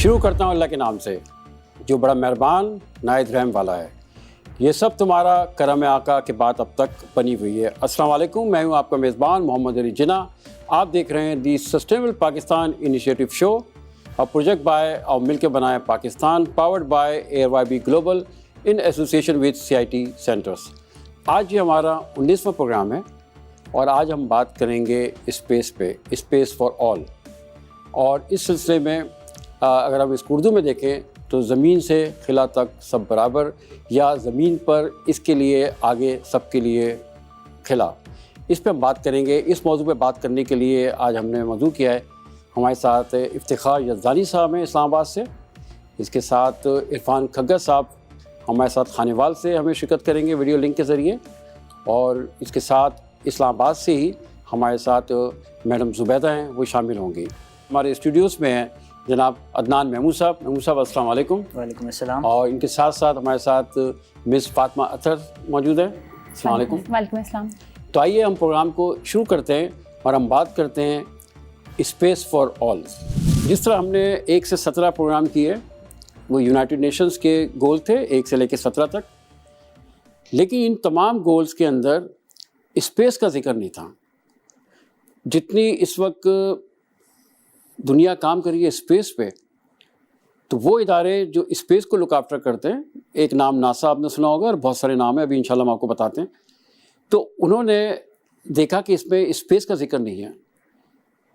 شروع کرتا ہوں اللہ کے نام سے جو بڑا مہربان نہایت رحم والا ہے. یہ سب تمہارا کرم آقا کے بعد اب تک بنی ہوئی ہے. السلام علیکم، میں ہوں آپ کا میزبان محمد علی جناح. آپ دیکھ رہے ہیں the sustainable Pakistan initiative show اور پروجیکٹ بائے اور مل کے بنائے Pakistan, powered by ARY B global in association with CIT centres. آج یہ ہمارا 19واں پروگرام ہے اور آج ہم بات کریں گے اسپیس پہ، اسپیس فار آل. اور اس سلسلے میں اگر ہم اس کو اردو میں دیکھیں تو زمین سے خلا تک سب برابر، یا زمین پر اس کے لیے آگے سب کے لیے خلا، اس پہ ہم بات کریں گے. اس موضوع پہ بات کرنے کے لیے آج ہم نے موضوع کیا ہے. ہمارے ساتھ افتخار یزدانی صاحب ہیں اسلام آباد سے، اس کے ساتھ عرفان کھگا صاحب ہمارے ساتھ خانیوال سے ہمیں شرکت کریں گے ویڈیو لنک کے ذریعے، اور اس کے ساتھ اسلام آباد سے ہی ہمارے ساتھ میڈم زبیدہ ہیں، وہ شامل ہوں گی. ہمارے اسٹوڈیوز میں ہیں جناب عدنان محمود صاحب. محمود صاحب السلام علیکم. وعلیکم السلام. اور ان کے ساتھ ساتھ ہمارے ساتھ مس فاطمہ اطہر موجود ہیں. السلام علیکم. وعلیکم السلام. تو آئیے ہم پروگرام کو شروع کرتے ہیں اور ہم بات کرتے ہیں اسپیس فار آل. جس طرح ہم نے 1 سے 17 پروگرام کیے، وہ یونائٹڈ نیشنز کے گول تھے 1 سے لے کے 17 تک، لیکن ان تمام گولز کے اندر اسپیس کا ذکر نہیں تھا. جتنی اس وقت دنیا کام کر رہی ہے اسپیس پہ، تو وہ ادارے جو اسپیس کو لک آفٹر کرتے ہیں، ایک نام ناسا آپ نے سنا ہوگا اور بہت سارے نام ہیں، ابھی انشاءاللہ ہم آپ کو بتاتے ہیں. تو انہوں نے دیکھا کہ اس میں اسپیس کا ذکر نہیں ہے،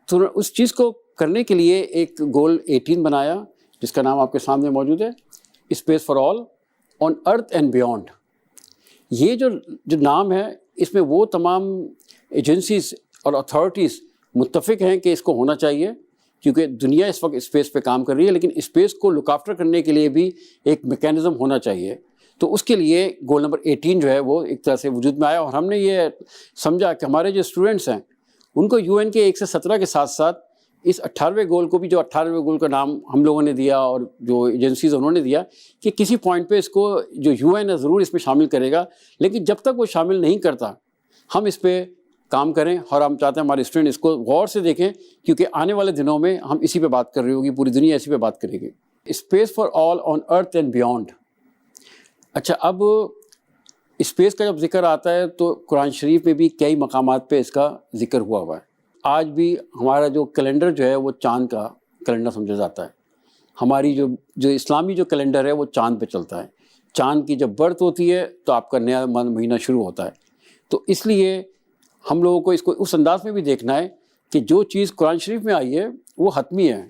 تو اس چیز کو کرنے کے لیے ایک گول 18 بنایا جس کا نام آپ کے سامنے موجود ہے، space for all on earth and beyond. یہ جو نام ہے، اس میں وہ تمام ایجنسیز اور اتھارٹیز متفق ہیں کہ اس کو ہونا چاہیے، کیونکہ دنیا اس وقت اسپیس پہ کام کر رہی ہے، لیکن اسپیس کو لک آفٹر کرنے کے لیے بھی ایک میکینزم ہونا چاہیے. تو اس کے لیے گول نمبر 18 جو ہے وہ ایک طرح سے وجود میں آیا، اور ہم نے یہ سمجھا کہ ہمارے جو اسٹوڈنٹس ہیں ان کو UN کے 1 سے 17 کے ساتھ ساتھ اس 18ویں گول کو بھی، جو 18ویں گول کا نام ہم لوگوں نے دیا اور جو ایجنسیز انہوں نے دیا، کہ کسی پوائنٹ پہ اس کو جو UN ہے ضرور اس میں شامل کرے گا، لیکن جب تک وہ شامل نہیں کرتا ہم اس پہ کام کریں. اور ہم چاہتے ہیں ہمارے اسٹوڈنٹ اس کو غور سے دیکھیں، کیونکہ آنے والے دنوں میں ہم اسی پہ بات کر رہی ہوگی، پوری دنیا اسی پہ بات کرے گی. Space for all on earth and beyond. اچھا، اب اسپیس کا جب ذکر آتا ہے تو قرآن شریف میں بھی کئی مقامات پہ اس کا ذکر ہوا ہے. آج بھی ہمارا جو کیلنڈر جو ہے وہ چاند کا کیلنڈر سمجھا جاتا ہے. ہماری جو اسلامی جو کیلنڈر ہے وہ چاند پہ چلتا ہے. چاند کی جب برتھ ہوتی ہے تو آپ کا نیا مہینہ شروع ہوتا ہے. تو اس لیے ہم لوگوں کو اس کو اس انداز میں بھی دیکھنا ہے کہ جو چیز قرآن شریف میں آئی ہے وہ حتمی ہے،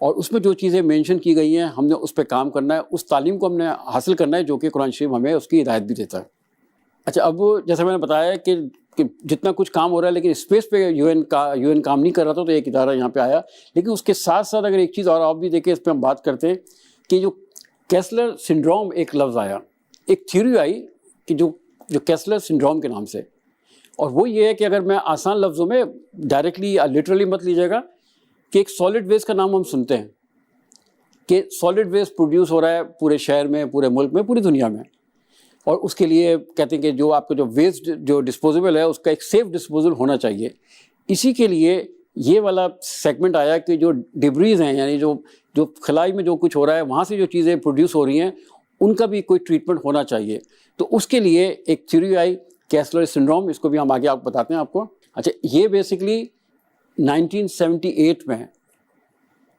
اور اس میں جو چیزیں مینشن کی گئی ہیں ہم نے اس پہ کام کرنا ہے، اس تعلیم کو ہم نے حاصل کرنا ہے جو کہ قرآن شریف ہمیں اس کی ہدایت بھی دیتا ہے. اچھا، اب جیسے میں نے بتایا کہ جتنا کچھ کام ہو رہا ہے، لیکن اسپیس پہ UN کام نہیں کر رہا تھا، تو ایک ادارہ یہاں پہ آیا. لیکن اس کے ساتھ ساتھ اگر ایک چیز اور آپ بھی دیکھیں، اس پہ ہم بات کرتے ہیں کہ جو کیسلر سنڈروم ایک لفظ آیا، ایک تھیوری آئی کہ جو کیسلر سنڈروم کے نام سے، اور وہ یہ ہے کہ اگر میں آسان لفظوں میں ڈائریکٹلی یا لٹرلی مت لیجیے گا، کہ ایک سالڈ ویسٹ کا نام ہم سنتے ہیں کہ سالڈ ویسٹ پروڈیوس ہو رہا ہے پورے شہر میں، پورے ملک میں، پوری دنیا میں، اور اس کے لیے کہتے ہیں کہ جو آپ کا جو ویسٹ جو ڈسپوزیبل ہے اس کا ایک سیف ڈسپوزل ہونا چاہیے. اسی کے لیے یہ والا سیگمنٹ آیا کہ جو ڈبریز ہیں، یعنی جو خلائی میں جو کچھ ہو رہا ہے وہاں سے جو چیزیں پروڈیوس ہو رہی ہیں ان کا بھی کوئی ٹریٹمنٹ ہونا چاہیے. تو اس کے لیے ایک تھیوری آئی کیسلر سنڈروم، اس کو بھی ہم آگے آپ بتاتے ہیں آپ کو. اچھا، یہ بیسکلی 1978 میں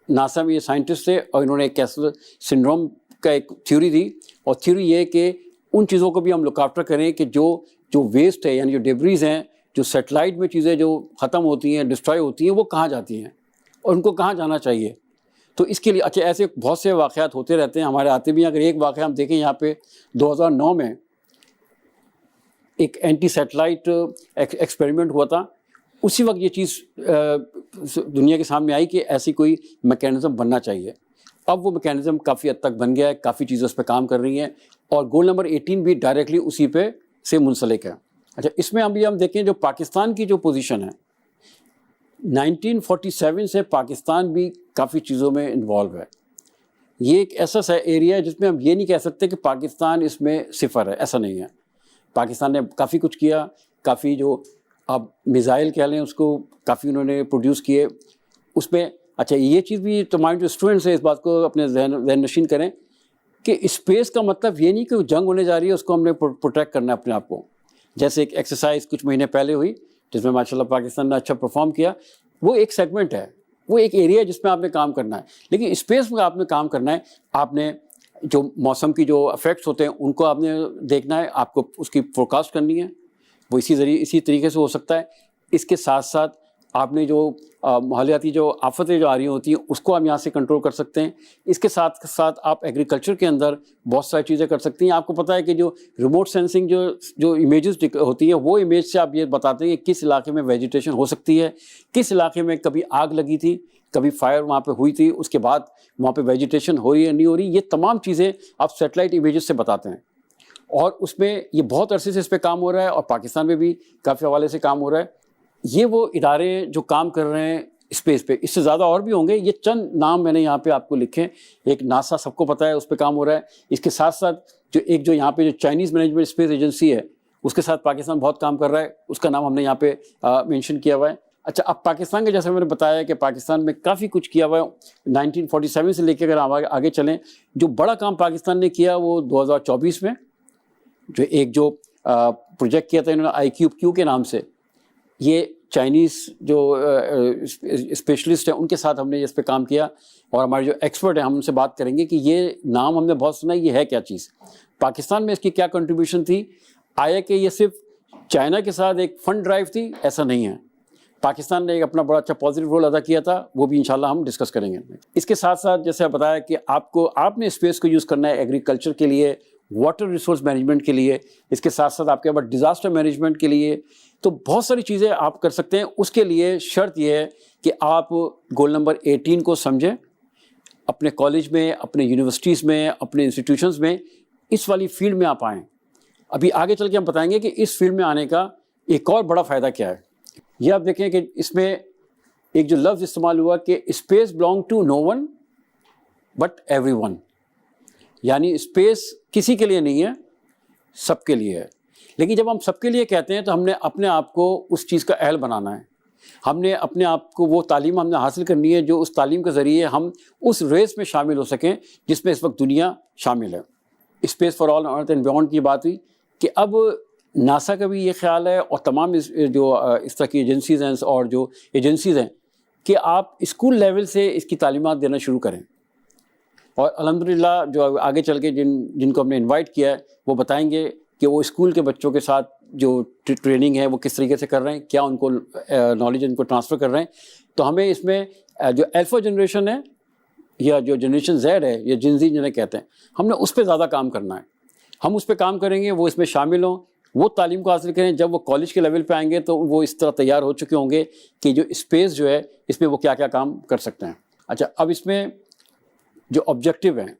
ناسا میں یہ سائنٹسٹ تھے اور انہوں نے کیسلر سنڈروم کا ایک تھیوری دی، اور تھیوری یہ کہ ان چیزوں کو بھی ہم لک آفٹر کریں کہ جو ویسٹ ہے، یعنی جو ڈیبریز ہیں، جو سیٹلائٹ میں چیزیں جو ختم ہوتی ہیں، ڈسٹرائے ہوتی ہیں، وہ کہاں جاتی ہیں اور ان کو کہاں جانا چاہیے. تو اس کے لیے اچھا ایسے بہت سے واقعات ہوتے رہتے ہیں، ہمارے آتے بھی ہیں. اگر ایک واقعہ ہم دیکھیں، یہاں پہ 2009 میں ایک اینٹی سیٹلائٹ ایکسپیریمنٹ ہوا تھا. اسی وقت یہ چیز دنیا کے سامنے آئی کہ ایسی کوئی میکینزم بننا چاہیے. اب وہ میکینزم کافی حد تک بن گیا ہے، کافی چیزیں اس پہ کام کر رہی ہیں، اور گول نمبر 18 بھی ڈائریکٹلی اسی پہ سے منسلک ہے. اچھا، اس میں ہم دیکھیں جو پاکستان کی جو پوزیشن ہے، 1947 سے پاکستان بھی کافی چیزوں میں انوالو ہے. یہ ایک ایسا ایریا ہے جس میں ہم یہ نہیں کہہ سکتے کہ پاکستان اس میں صفر ہے، ایسا نہیں ہے. پاکستان نے کافی کچھ کیا، کافی جو آپ میزائل کہہ لیں اس کو کافی انہوں نے پروڈیوس کیے. اس میں اچھا یہ چیز بھی تمہارے جو اسٹوڈنٹس ہیں اس بات کو اپنے ذہن نشین کریں کہ اسپیس کا مطلب یہ نہیں کہ جنگ ہونے جا رہی ہے اس کو ہم نے پروٹیکٹ کرنا ہے اپنے آپ کو. جیسے ایک ایکسرسائز کچھ مہینے پہلے ہوئی جس میں ماشاء اللہ پاکستان نے اچھا پرفارم کیا, وہ ایک سیگمنٹ ہے, وہ ایک ایریا ہے جس میں آپ نے کام کرنا ہے. لیکن اسپیس میں آپ نے کام کرنا ہے, آپ نے جو موسم کی جو افیکٹس ہوتے ہیں ان کو آپ نے دیکھنا ہے, آپ کو اس کی فورکاسٹ کرنی ہے, وہ اسی طریقے سے ہو سکتا ہے. اس کے ساتھ ساتھ آپ نے جو ماحولیاتی جو آفتیں جو آ رہی ہوتی ہیں اس کو ہم یہاں سے کنٹرول کر سکتے ہیں. اس کے ساتھ ساتھ آپ ایگریکلچر کے اندر بہت ساری چیزیں کر سکتی ہیں. آپ کو پتہ ہے کہ جو ریموٹ سینسنگ جو امیجز ہوتی ہیں وہ امیج سے آپ یہ بتاتے ہیں کہ کس علاقے میں ویجیٹیشن ہو سکتی ہے, کس علاقے میں کبھی آگ لگی تھی, کبھی فائر وہاں پہ ہوئی تھی, اس کے بعد وہاں پہ ویجیٹیشن ہو رہی ہے نہیں ہو رہی. یہ تمام چیزیں آپ سیٹلائٹ امیجز سے بتاتے ہیں, اور اس میں یہ بہت عرصے سے اس پہ کام ہو رہا ہے, اور پاکستان میں بھی کافی حوالے سے کام ہو رہا ہے. یہ وہ ادارے جو کام کر رہے ہیں اسپیس پہ, اس سے زیادہ اور بھی ہوں گے. یہ چند نام میں نے یہاں پہ آپ کو لکھے. ایک ناسا سب کو پتہ ہے اس پہ کام ہو رہا ہے. اس کے ساتھ ساتھ جو یہاں پہ جو چائنیز مینجمنٹ اسپیس ایجنسی ہے اس کے ساتھ پاکستان بہت کام کر رہا ہے, اس کا نام ہم نے یہاں پہ مینشن کیا ہوا ہے. اچھا اب پاکستان کے جیسے میں نے بتایا کہ پاکستان میں کافی کچھ کیا ہوا ہے 1947 سے لے کے اگر آگے چلیں. جو بڑا کام پاکستان نے کیا وہ 2024 میں جو پروجیکٹ کیا تھا انہوں نے IQQ کے نام سے. یہ چائنیز جو اسپیشلسٹ ہیں ان کے ساتھ ہم نے اس پہ کام کیا, اور ہمارے جو ایکسپرٹ ہیں ہم ان سے بات کریں گے کہ یہ نام ہم نے بہت سنا, یہ ہے کیا چیز, پاکستان میں اس کی کیا کنٹریبیوشن تھی. آیا کہ یہ صرف چائنا کے ساتھ ایک فنڈ ڈرائیو تھی, ایسا نہیں ہے. پاکستان نے ایک اپنا بڑا اچھا پازیٹیو رول ادا کیا تھا, وہ بھی انشاءاللہ ہم ڈسکس کریں گے. اس کے ساتھ ساتھ جیسے بتایا کہ آپ نے اسپیس کو یوز کرنا ہے ایگریکلچر کے لیے, واٹر ریسورس مینجمنٹ کے لیے, اس کے ساتھ ساتھ آپ کے پاس ڈیزاسٹر مینجمنٹ کے لیے, تو بہت ساری چیزیں آپ کر سکتے ہیں. اس کے لیے شرط یہ ہے کہ آپ گول نمبر 18 کو سمجھیں, اپنے کالج میں, اپنے یونیورسٹیز میں, اپنے انسٹیٹیوشنز میں اس والی فیلڈ میں آپ آئیں. ابھی آگے چل کے ہم بتائیں گے کہ اس فیلڈ میں آنے کا ایک اور بڑا فائدہ کیا ہے. یہ آپ دیکھیں کہ اس میں ایک جو لفظ استعمال ہوا کہ space belong to no one but everyone, یعنی اسپیس کسی کے لیے نہیں ہے, سب کے لیے ہے. لیکن جب ہم سب کے لیے کہتے ہیں تو ہم نے اپنے آپ کو اس چیز کا اہل بنانا ہے. ہم نے اپنے آپ کو وہ تعلیم ہم نے حاصل کرنی ہے جو اس تعلیم کے ذریعے ہم اس ریس میں شامل ہو سکیں جس میں اس وقت دنیا شامل ہے. Space for all earth and beyond کی بات ہوئی کہ اب ناسا کا بھی یہ خیال ہے, اور تمام جو اس طرح کی ایجنسیز ہیں اور جو ایجنسیز ہیں, کہ آپ اسکول لیول سے اس کی تعلیمات دینا شروع کریں. اور الحمدللہ جو آگے چل کے جن کو ہم نے انوائٹ کیا ہے وہ بتائیں گے کہ وہ اسکول کے بچوں کے ساتھ جو ٹریننگ ہے وہ کس طریقے سے کر رہے ہیں, کیا ان کو نالج ان کو ٹرانسفر کر رہے ہیں. تو ہمیں اس میں جو الفا جنریشن ہے یا جو جنریشن زیڈ ہے یا جنزی جنہیں کہتے ہیں, ہم نے اس پہ زیادہ کام کرنا ہے. ہم اس پہ کام کریں گے, وہ اس میں شامل ہوں, وہ تعلیم کو حاصل کریں. جب وہ کالج کے لیول پہ آئیں گے تو وہ اس طرح تیار ہو چکے ہوں گے کہ جو اسپیس جو ہے اس میں وہ کیا کیا کام کر سکتے ہیں. اچھا اب اس میں جو آبجیکٹیو ہیں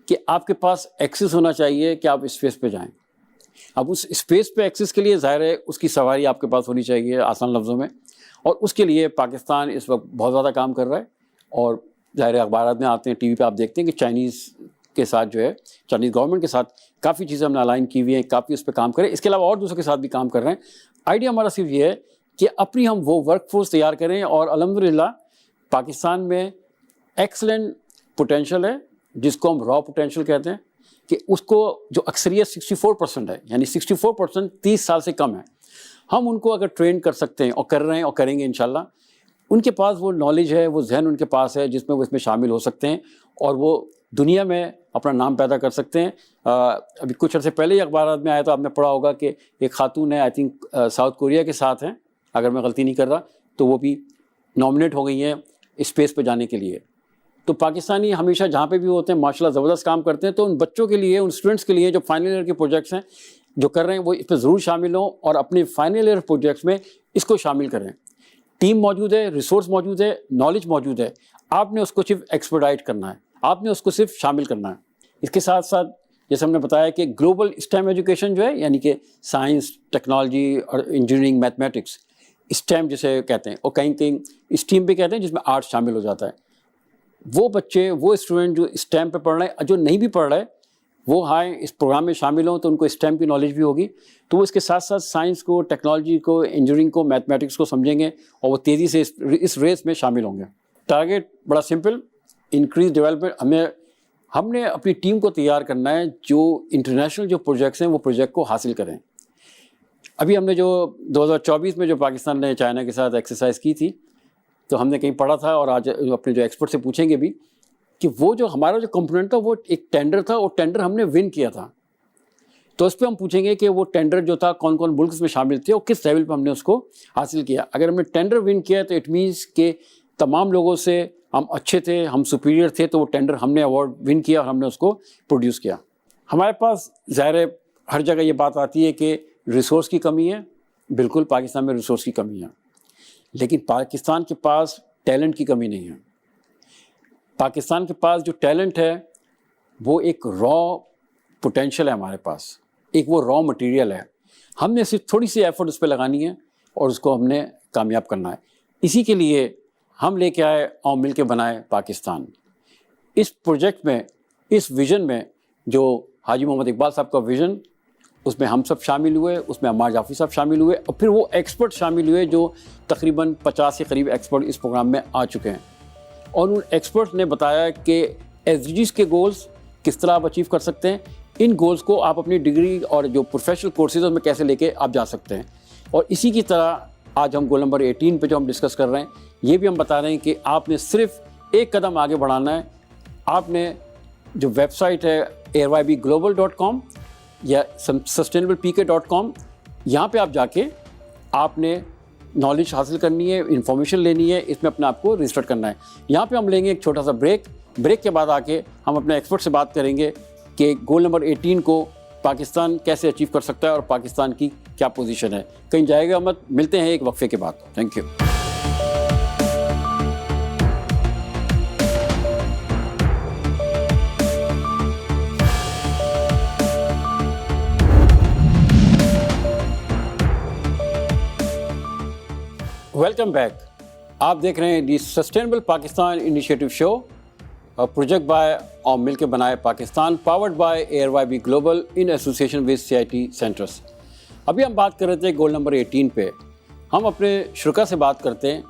کہ آپ کے پاس ایکسیس ہونا چاہیے کہ آپ اسپیس پہ جائیں. اب اس اسپیس پہ ایکسیس کے لیے ظاہر ہے اس کی سواری آپ کے پاس ہونی چاہیے آسان لفظوں میں, اور اس کے لیے پاکستان اس وقت بہت زیادہ کام کر رہا ہے. اور ظاہر اخبارات میں آتے ہیں, ٹی وی پہ آپ دیکھتے ہیں کہ چائنیز کے ساتھ جو ہے چائنیز گورنمنٹ کے ساتھ کافی چیزیں ہم نے الائن کی ہوئی ہیں, کافی اس پہ کام کریں. اس کے علاوہ اور دوسروں کے ساتھ بھی کام کر رہے ہیں. آئیڈیا ہمارا صرف یہ ہے کہ اپنی ہم وہ ورک فورس تیار کریں, اور الحمدللہ پاکستان میں ایکسلنٹ پوٹینشیل ہے جس کو ہم را پوٹینشیل کہتے ہیں, کہ اس کو جو اکثریت 64% ہے, یعنی 64% 30 سال سے کم ہے, ہم ان کو اگر ٹرین کر سکتے ہیں اور کر رہے ہیں اور کریں گے انشاءاللہ, ان کے پاس وہ نالج ہے, وہ ذہن ان کے پاس ہے جس میں وہ اس میں شامل ہو سکتے ہیں اور وہ دنیا میں اپنا نام پیدا کر سکتے ہیں. ابھی کچھ عرصے پہلے ہی اخبارات میں آیا تو آپ نے پڑھا ہوگا کہ ایک خاتون ہے, آئی تھنک ساؤتھ کوریا کے ساتھ ہیں اگر میں غلطی نہیں کر رہا, تو وہ بھی نامنیٹ ہو گئی ہیں اسپیس پہ جانے کے لیے. تو پاکستانی ہمیشہ جہاں پہ بھی ہوتے ہیں ماشاءاللہ زبردست کام کرتے ہیں. تو ان بچوں کے لیے, ان اسٹوڈنٹس کے لیے جو فائنل ایئر کے پروجیکٹس ہیں جو کر رہے ہیں وہ اس پہ ضرور شامل ہوں, اور اپنے فائنل ایئر پروجیکٹس میں اس کو شامل کریں. ٹیم موجود ہے, ریسورس موجود ہے, نالج موجود ہے, آپ نے اس کو صرف ایکسپرڈائٹ کرنا ہے, آپ نے اس کو صرف شامل کرنا ہے. اس کے ساتھ ساتھ جیسے ہم نے بتایا کہ گلوبل اسٹیم ایجوکیشن جو ہے, یعنی کہ سائنس, ٹیکنالوجی اور انجینئرنگ, میتھمیٹکس, اسٹیم جسے کہتے ہیں, اور کہیں اسٹیم بھی کہتے ہیں جس میں آرٹ شامل ہو جاتا ہے. وہ بچے, وہ اسٹوڈنٹ جو اسٹیم پہ پڑھ رہے ہیں, جو نہیں بھی پڑھ رہے وہ آئیں اس پروگرام میں شامل ہوں تو ان کو اسٹیم کی نالج بھی ہوگی, تو وہ اس کے ساتھ ساتھ سائنس کو, ٹیکنالوجی کو, انجینئرنگ کو, میتھمیٹکس کو سمجھیں گے, اور وہ تیزی سے اس ریس میں شامل ہوں گے. ٹارگیٹ بڑا سمپل, انکریز ڈیولپمنٹ. ہم نے اپنی ٹیم کو تیار کرنا ہے جو انٹرنیشنل جو پروجیکٹس ہیں وہ پروجیکٹ کو حاصل کریں. ابھی ہم نے جو 2024 میں جو پاکستان نے چائنا کے ساتھ ایکسرسائز کی تھی, تو ہم نے کہیں پڑھا تھا اور آج اپنے جو ایکسپرٹ سے پوچھیں گے بھی کہ وہ جو ہمارا جو کمپوننٹ تھا وہ ایک ٹینڈر تھا, اور ٹینڈر ہم نے ون کیا تھا. تو اس پہ ہم پوچھیں گے کہ وہ ٹینڈر جو تھا کون کون ملک اس میں شامل تھے اور کس لیول پہ ہم نے اس کو حاصل کیا. اگر ہم نے ٹینڈر ون کیا تو اٹ مینس کہ تمام لوگوں سے ہم اچھے تھے, ہم سپیریئر تھے, تو وہ ٹینڈر ہم نے ایوارڈ ون کیا اور ہم نے اس کو پروڈیوس کیا. ہمارے پاس ظاہر ہے ہر جگہ یہ بات آتی ہے کہ ریسورس کی کمی ہے. بالکل پاکستان میں ریسورس کی کمی ہے, لیکن پاکستان کے پاس ٹیلنٹ کی کمی نہیں ہے. پاکستان کے پاس جو ٹیلنٹ ہے وہ ایک را پوٹینشیل ہے ہمارے پاس, ایک وہ را مٹیریل ہے. ہم نے صرف تھوڑی سی ایفرٹ اس پہ لگانی ہے اور اس کو ہم نے کامیاب کرنا ہے. اسی کے لیے ہم لے کے آئے اور مل کے بنائے پاکستان. اس پروجیکٹ میں, اس ویژن میں جو حاجی محمد اقبال صاحب کا ویژن, اس میں ہم سب شامل ہوئے, اس میں عمار جعفری صاحب شامل ہوئے, اور پھر وہ ایکسپرٹ شامل ہوئے جو تقریباً 50 کے قریب ایکسپرٹ اس پروگرام میں آ چکے ہیں. اور ان ایکسپرٹ نے بتایا کہ SDGs کے گولز کس طرح آپ اچیو کر سکتے ہیں, ان گولز کو آپ اپنی ڈگری اور جو پروفیشنل کورسز میں کیسے لے کے آپ جا سکتے ہیں. اور اسی کی طرح آج ہم گول نمبر 18 پہ جو ہم ڈسکس کر رہے ہیں, یہ بھی ہم بتا رہے ہیں کہ آپ نے صرف ایک قدم آگے بڑھانا ہے. آپ نے جو ویب سائٹ ہے airybglobal.com یا sustainablepk.com, یہاں پہ آپ جا کے آپ نے نالج حاصل کرنی ہے, انفارمیشن لینی ہے, اس میں اپنے آپ کو رجسٹر کرنا ہے. یہاں پہ ہم لیں گے ایک چھوٹا سا بریک کے بعد آ کے ہم اپنے ایکسپرٹ سے بات کریں گے کہ گول نمبر 18 کو پاکستان کیسے اچیو کر سکتا ہے اور پاکستان کی کیا پوزیشن ہے. کہیں جائے گا مت, ملتے ہیں ایک وقفے کے بعد. Thank you. Welcome back. آپ دیکھ رہے ہیں the sustainable Pakistan initiative show, project by اور مل کے بنائے Pakistan, powered by AirYB global in association with CIT centres. ابھی ہم بات کر رہے تھے گول نمبر 18 پہ. ہم اپنے شرکا سے بات کرتے ہیں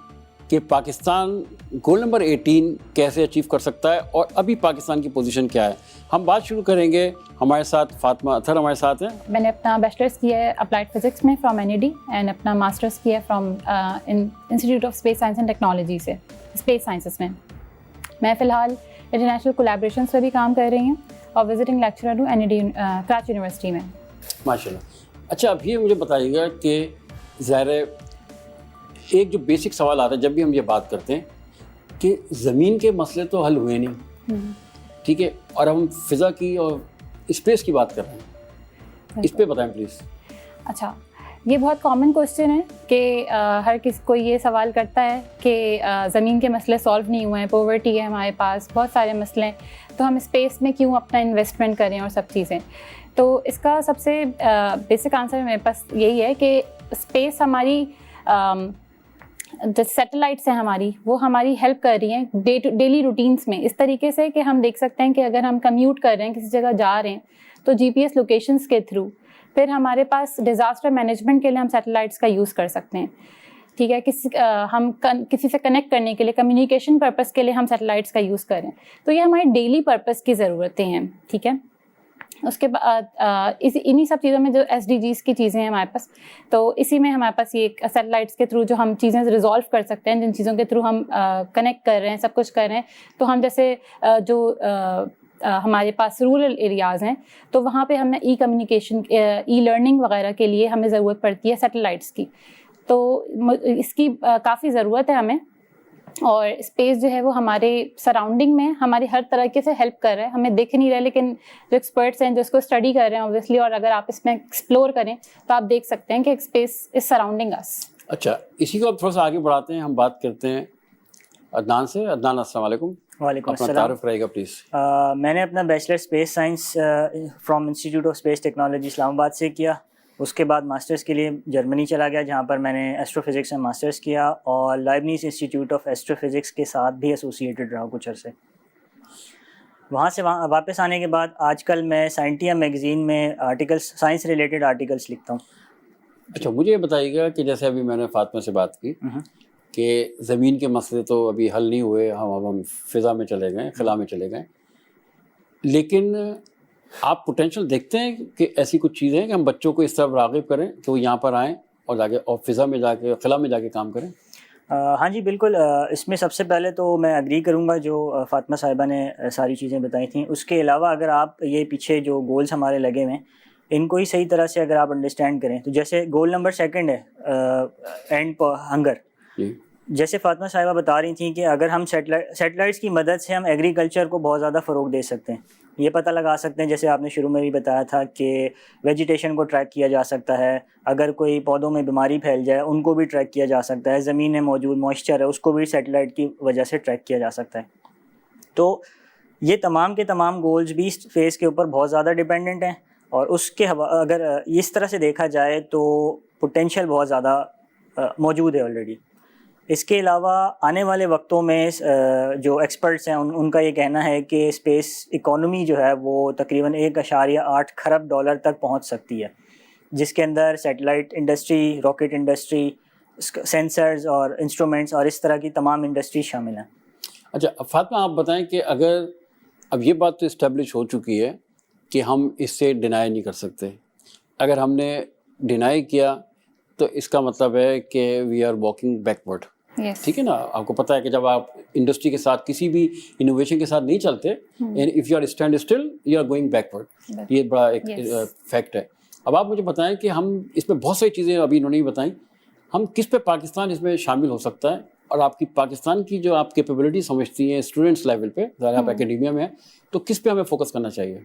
کہ پاکستان گول نمبر 18 کیسے اچیو کر سکتا ہے اور ابھی پاکستان کی پوزیشن کیا ہے. ہم بات شروع کریں گے, ہمارے ساتھ فاطمہ اطہر ہمارے ساتھ ہیں. میں نے اپنا بیچلرس کیا ہے اپلائڈ فزکس میں فرام NED, اینڈ اپنا ماسٹرس کیا ہے from institute of space science and technology سے اسپیس سائنسز میں. میں فی الحال انٹرنیشنل کولیبریشنس پہ بھی کام کر رہی ہوں اور وزٹنگ لیکچرر ہوں NED کراچی یونیورسٹی میں. ماشاء اللہ. اچھا, اب یہ مجھے بتائیے گا کہ ظاہر ایک جو بیسک سوال آتا ہے جب بھی ہم یہ بات کرتے ہیں کہ زمین کے مسئلے تو حل ہوئے نہیں, ٹھیک ہے, اور ہم فضا کی اور اسپیس کی بات کر رہے ہیں, اس پہ بتائیں پلیز. اچھا, یہ بہت کامن کوشچن ہے کہ ہر کسی کو یہ سوال کرتا ہے کہ زمین کے مسئلے سالو نہیں ہوئے ہیں, پاورٹی ہے ہمارے پاس, بہت سارے مسئلے ہیں, تو ہم اسپیس میں کیوں اپنا انویسٹمنٹ کریں اور سب چیزیں. تو اس کا سب سے بیسک آنسر میرے پاس یہی ہے کہ اسپیس ہماری جو سیٹلائٹس ہیں ہماری, وہ ہماری ہیلپ کر رہی ہیں ڈیلی روٹینس میں, اس طریقے سے کہ ہم دیکھ سکتے ہیں کہ اگر ہم کمیوٹ کر رہے ہیں, کسی جگہ جا رہے ہیں, تو GPS لوکیشنس کے تھرو پھر ہمارے پاس ڈیزاسٹر مینجمنٹ کے لیے ہم سیٹلائٹس کا یوز کر سکتے ہیں. ٹھیک ہے, ہم کسی سے کنیکٹ کرنے کے لیے, کمیونیکیشن پرپز کے لیے ہم سیٹلائٹس کا یوز کریں. تو یہ ہماری ڈیلی پرپز کی ضرورتیں ہیں. ٹھیک ہے, اس کے بعد انہی سب چیزوں میں جو SDGs کی چیزیں ہیں ہمارے پاس, تو اسی میں ہمارے پاس یہ سیٹلائٹس کے تھرو جو ہم چیزیں ریزالو کر سکتے ہیں, جن چیزوں کے تھرو ہم کنیکٹ کر رہے ہیں, سب کچھ کر رہے ہیں. تو ہم جیسے جو ہمارے پاس رورل ایریاز ہیں, تو وہاں پہ ہمیں کمیونیکیشن, لرننگ وغیرہ کے لیے ہمیں ضرورت پڑتی ہے سیٹلائٹس کی. تو اس کی کافی ضرورت ہے ہمیں. اور اسپیس جو ہے وہ ہمارے سراؤنڈنگ میں ہماری ہر طریقے سے ہیلپ کر رہا ہے. ہمیں دیکھ نہیں رہے, لیکن جو ایکسپرٹس ہیں جو اس کو اسٹڈی کر رہے ہیں اوبویسلی, اور اگر آپ اس میں ایکسپلور کریں تو آپ دیکھ سکتے ہیں کہ اسپیس از سراؤنڈنگ اس. اچھا, اسی کو اب تھوڑا سا آگے بڑھاتے ہیں. ہم بات کرتے ہیں عدنان سے. عدنان, السلام علیکم. وعلیکم السلام. اپنا تعارف رہے گا پلیز. میں نے اپنا bachelor space science from institute of space technology Islamabad سے کیا. اس کے بعد ماسٹرز کے لیے جرمنی چلا گیا, جہاں پر میں نے ایسٹرو فزکس میں ماسٹرز کیا, اور لائبنیز انسٹیٹیوٹ آف ایسٹرو فزکس کے ساتھ بھی ایسوسیٹڈ رہا کچھ عرصے. وہاں سے واپس آنے کے بعد آج کل میں سائنٹیا میگزین میں آرٹیکلس, سائنس ریلیٹڈ آرٹیکلس لکھتا ہوں. اچھا, مجھے یہ بتائیے گا کہ جیسے ابھی میں نے فاطمہ سے بات کی کہ زمین کے مسئلے تو ابھی حل نہیں ہوئے, ہم فضا میں چلے گئے, خلا میں چلے گئے, لیکن آپ پوٹینشیل دیکھتے ہیں کہ ایسی کچھ چیزیں ہیں کہ ہم بچوں کو اس طرح راغب کریں کہ وہ یہاں پر آئیں اور جا کے اور فضا میں جا کے خلا میں جا کے کام کریں؟ ہاں جی بالکل. اس میں سب سے پہلے تو میں اگری کروں گا جو فاطمہ صاحبہ نے ساری چیزیں بتائی تھیں. اس کے علاوہ اگر آپ یہ پیچھے جو گولز ہمارے لگے ہوئے ہیں ان کو ہی صحیح طرح سے اگر آپ انڈرسٹینڈ کریں تو جیسے گول نمبر 2 ہے اینڈ ہنگر. جیسے فاطمہ صاحبہ بتا رہی تھیں کہ اگر ہم سیٹلائٹس کی مدد سے ہم ایگریکلچر کو بہت زیادہ فروغ دے سکتے ہیں, یہ پتہ لگا سکتے ہیں جیسے آپ نے شروع میں بھی بتایا تھا کہ ویجیٹیشن کو ٹریک کیا جا سکتا ہے, اگر کوئی پودوں میں بیماری پھیل جائے ان کو بھی ٹریک کیا جا سکتا ہے, زمین میں موجود موئسچر ہے اس کو بھی سیٹلائٹ کی وجہ سے ٹریک کیا جا سکتا ہے. تو یہ تمام کے تمام گولز بھی اس فیز کے اوپر بہت زیادہ ڈیپینڈنٹ ہیں, اور اس کے اگر اس طرح سے دیکھا جائے تو پوٹینشیل بہت زیادہ موجود ہے آلریڈی. اس کے علاوہ آنے والے وقتوں میں جو ایکسپرٹس ہیں ان کا یہ کہنا ہے کہ اسپیس اکانومی جو ہے وہ تقریباً 1.8 کھرب ڈالر تک پہنچ سکتی ہے, جس کے اندر satellite industry, rocket industry, sensors اور انسٹرومنٹس اور اس طرح کی تمام انڈسٹری شامل ہیں. اچھا فاطمہ, آپ بتائیں کہ اگر اب یہ بات تو اسٹیبلش ہو چکی ہے کہ ہم اس سے ڈینائی نہیں کر سکتے, اگر ہم نے ڈینائی کیا تو اس کا مطلب ہے کہ وی آر واکنگ بیکورڈ. ٹھیک ہے نا, آپ کو پتہ ہے کہ جب آپ انڈسٹری کے ساتھ کسی بھی انوویشن کے ساتھ نہیں چلتے, if you are stand still you are going backward. یہ بڑا ایک فیکٹ ہے. اب آپ مجھے بتائیں کہ ہم اس میں بہت ساری چیزیں ابھی انہوں نے بتائیں, ہم کس پہ پاکستان اس میں شامل ہو سکتا ہے, اور آپ کی پاکستان کی جو آپ کیپیبلٹی سمجھتی ہیں اسٹوڈنٹس لیول پہ, ظاہر آپ اکیڈیمیا میں ہیں, تو کس پہ ہمیں فوکس کرنا چاہیے؟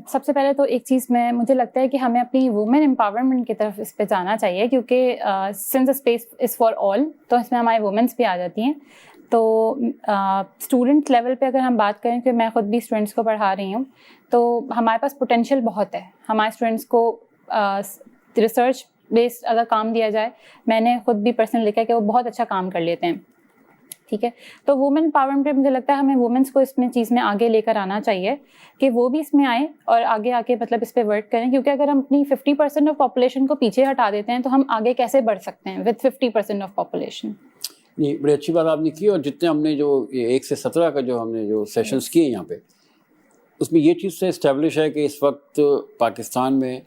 سب سے پہلے تو ایک چیز مجھے لگتا ہے کہ ہمیں اپنی وومن امپاورمنٹ کی طرف اس پہ جانا چاہیے, کیونکہ since space is for all تو اس میں ہماری وومنس بھی آ جاتی ہیں. تو اسٹوڈنٹ لیول پہ اگر ہم بات کریں, کہ میں خود بھی اسٹوڈنٹس کو پڑھا رہی ہوں, تو ہمارے پاس پوٹینشیل بہت ہے. ہمارے اسٹوڈنٹس کو ریسرچ بیسڈ اگر کام دیا جائے, میں نے خود بھی پرسنل لکھا ہے کہ وہ بہت اچھا کام کر لیتے ہیں. ٹھیک ہے, تو وومن امپاورمنٹ پہ مجھے لگتا ہے ہمیں وومنس کو اس میں چیز میں آگے لے کر آنا چاہیے کہ وہ بھی اس میں آئیں اور آگے آ کے مطلب اس پہ ورک کریں, کیونکہ اگر ہم اپنی 50% آف پاپولیشن کو پیچھے ہٹا دیتے ہیں تو ہم آگے کیسے بڑھ سکتے ہیں وتھ 50% آف پاپولیشن. نہیں, بڑی اچھی بات آپ نے کی, اور جتنے ہم نے جو 1 سے 17 کا جو ہم نے جو سیشنز کیے یہاں پہ, اس میں یہ چیز سے اسٹیبلش ہے کہ اس وقت پاکستان میں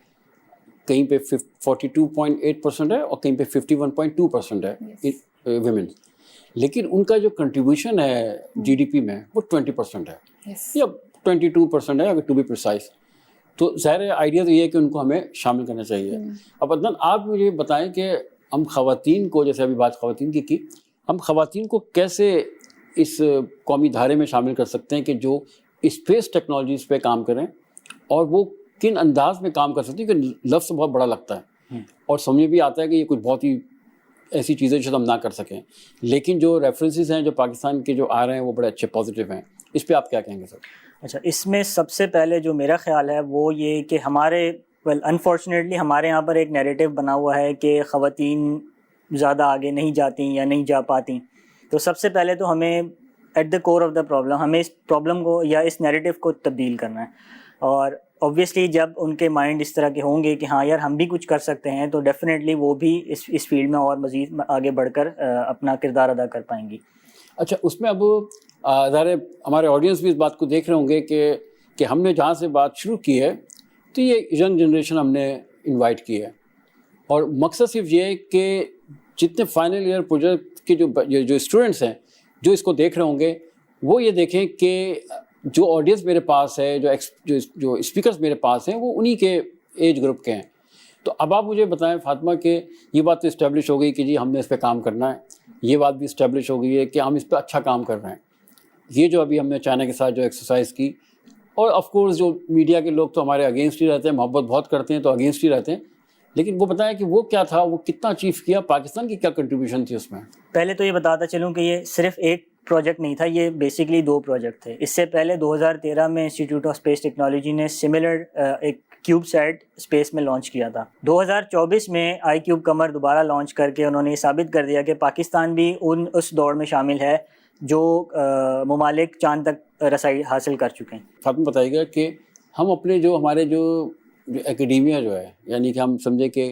کہیں پہ 42.8% ہے اور کہیں پہ 51.2% ہے ویمن, لیکن ان کا جو کنٹریبیوشن ہے جی ڈی پی میں وہ 20% ہے یا 22% ہے اگر ٹو بی پریسائز. تو ظاہر آئیڈیا تو یہ ہے کہ ان کو ہمیں شامل کرنا چاہیے. اب عدنان آپ مجھے بتائیں کہ ہم خواتین کو, جیسے ابھی بات خواتین کی, ہم خواتین کو کیسے اس قومی دھارے میں شامل کر سکتے ہیں کہ جو اسپیس ٹیکنالوجیز پہ کام کریں, اور وہ کن انداز میں کام کر سکتی ہیں, کہ لفظ بہت بڑا لگتا ہے اور سمجھ بھی آتا ہے کہ یہ کچھ بہت ہی ایسی چیزیں جو ہم نہ کر سکیں, لیکن جو ریفرنسز ہیں جو پاکستان کے جو آ رہے ہیں وہ بڑے اچھے پازیٹیو ہیں. اس پہ آپ کیا کہیں گے سر؟ اچھا, اس میں سب سے پہلے جو میرا خیال ہے وہ یہ کہ ہمارے انفارچونیٹلی ہمارے یہاں پر ایک نیریٹو بنا ہوا ہے کہ خواتین زیادہ آگے نہیں جاتی یا نہیں جا پاتی. تو سب سے پہلے تو ہمیں at the core of the problem, ہمیں اس پرابلم کو یا اس نیریٹو کو تبدیل کرنا ہے. اور اوبویسلی جب ان کے مائنڈ اس طرح کے ہوں گے کہ ہاں یار ہم بھی کچھ کر سکتے ہیں, تو ڈیفینیٹلی وہ بھی اس فیلڈ میں اور مزید آگے بڑھ کر اپنا کردار ادا کر پائیں گی. اچھا, اس میں اب ظاہر ہمارے آڈینس بھی اس بات کو دیکھ رہے ہوں گے کہ ہم نے جہاں سے بات شروع کی ہے تو یہ ینگ جنریشن ہم نے انوائٹ کی ہے, اور مقصد صرف یہ ہے کہ جتنے فائنل ایئر پروجیکٹ کے جو اسٹوڈنٹس ہیں جو اس کو دیکھ رہے ہوں گے وہ یہ دیکھیں کہ جو آڈینس میرے پاس ہے, جو اسپیکرز میرے پاس ہیں, وہ انہی کے ایج گروپ کے ہیں. تو اب آپ مجھے بتائیں فاطمہ کہ یہ بات تو اسٹیبلش ہو گئی کہ جی ہم نے اس پہ کام کرنا ہے, یہ بات بھی اسٹیبلش ہو گئی ہے کہ ہم اس پہ اچھا کام کر رہے ہیں. یہ جو ابھی ہم نے چائنا کے ساتھ جو ایکسرسائز کی, اور آف کورس جو میڈیا کے لوگ تو ہمارے اگینسٹ ہی رہتے ہیں, محبت بہت کرتے ہیں تو اگینسٹ ہی رہتے ہیں, لیکن وہ بتائیں کہ وہ کیا تھا, وہ کتنا اچیو کیا, پاکستان کی کیا کنٹریبیوشن تھی اس میں؟ پہلے تو یہ بتاتا چلوں کہ یہ صرف ایک پروجیکٹ نہیں تھا, یہ بیسکلی 2 پروجیکٹ تھے. اس سے پہلے 2013 میں انسٹیٹیوٹ آف اسپیس ٹیکنالوجی نے سملر ایک کیوب سیٹ اسپیس میں لانچ کیا تھا. 2024 میں آئی کیوب قمر دوبارہ لانچ کر کے انہوں نے یہ ثابت کر دیا کہ پاکستان بھی اس دور میں شامل ہے جو ممالک چاند تک رسائی حاصل کر چکے ہیں. فاطمہ بتائیے گا کہ ہم اپنے جو ہمارے جو اکیڈیمیا جو ہے, یعنی کہ ہم سمجھے کہ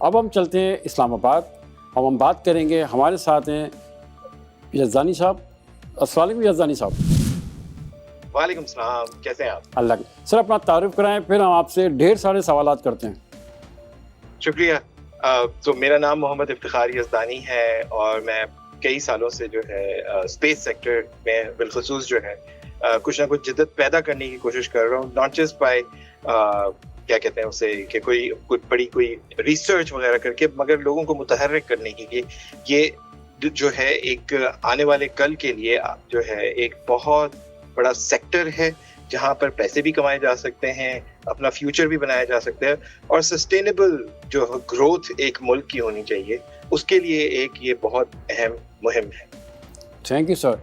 اب ہم چلتے ہیں اسلام آباد. اب ہم بات کریں گے, ہمارے ساتھ ہیں یزدانی صاحب. السلام علیکم یزدانی صاحب. وعلیکم السلام, کیسے ہیں آپ؟ اللہ کے سر اپنا تعارف کرائیں, پھر ہم آپ سے ڈھیر سارے سوالات کرتے ہیں. شکریہ. تو میرا نام محمد افتخار یزدانی ہے اور میں کئی سالوں سے جو ہے اسپیس سیکٹر میں بالخصوص جو ہے کچھ نہ کچھ جدت پیدا کرنے کی کوشش کر رہا ہوں, ناٹ جسٹ بائی کیا کہتے ہیں اسے کہ کوئی بڑی کوئی ریسرچ وغیرہ کر کے, مگر لوگوں کو متحرک کرنے کی کہ یہ جو ہے ایک آنے والے کل کے لیے جو ہے ایک بہت بڑا سیکٹر ہے جہاں پر پیسے بھی کمائے جا سکتے ہیں, اپنا فیوچر بھی بنایا جا سکتا ہے, اور سسٹینیبل جو گروتھ ایک ملک کی ہونی چاہیے, اس کے لیے ایک یہ بہت اہم مہم ہے. Thank you sir.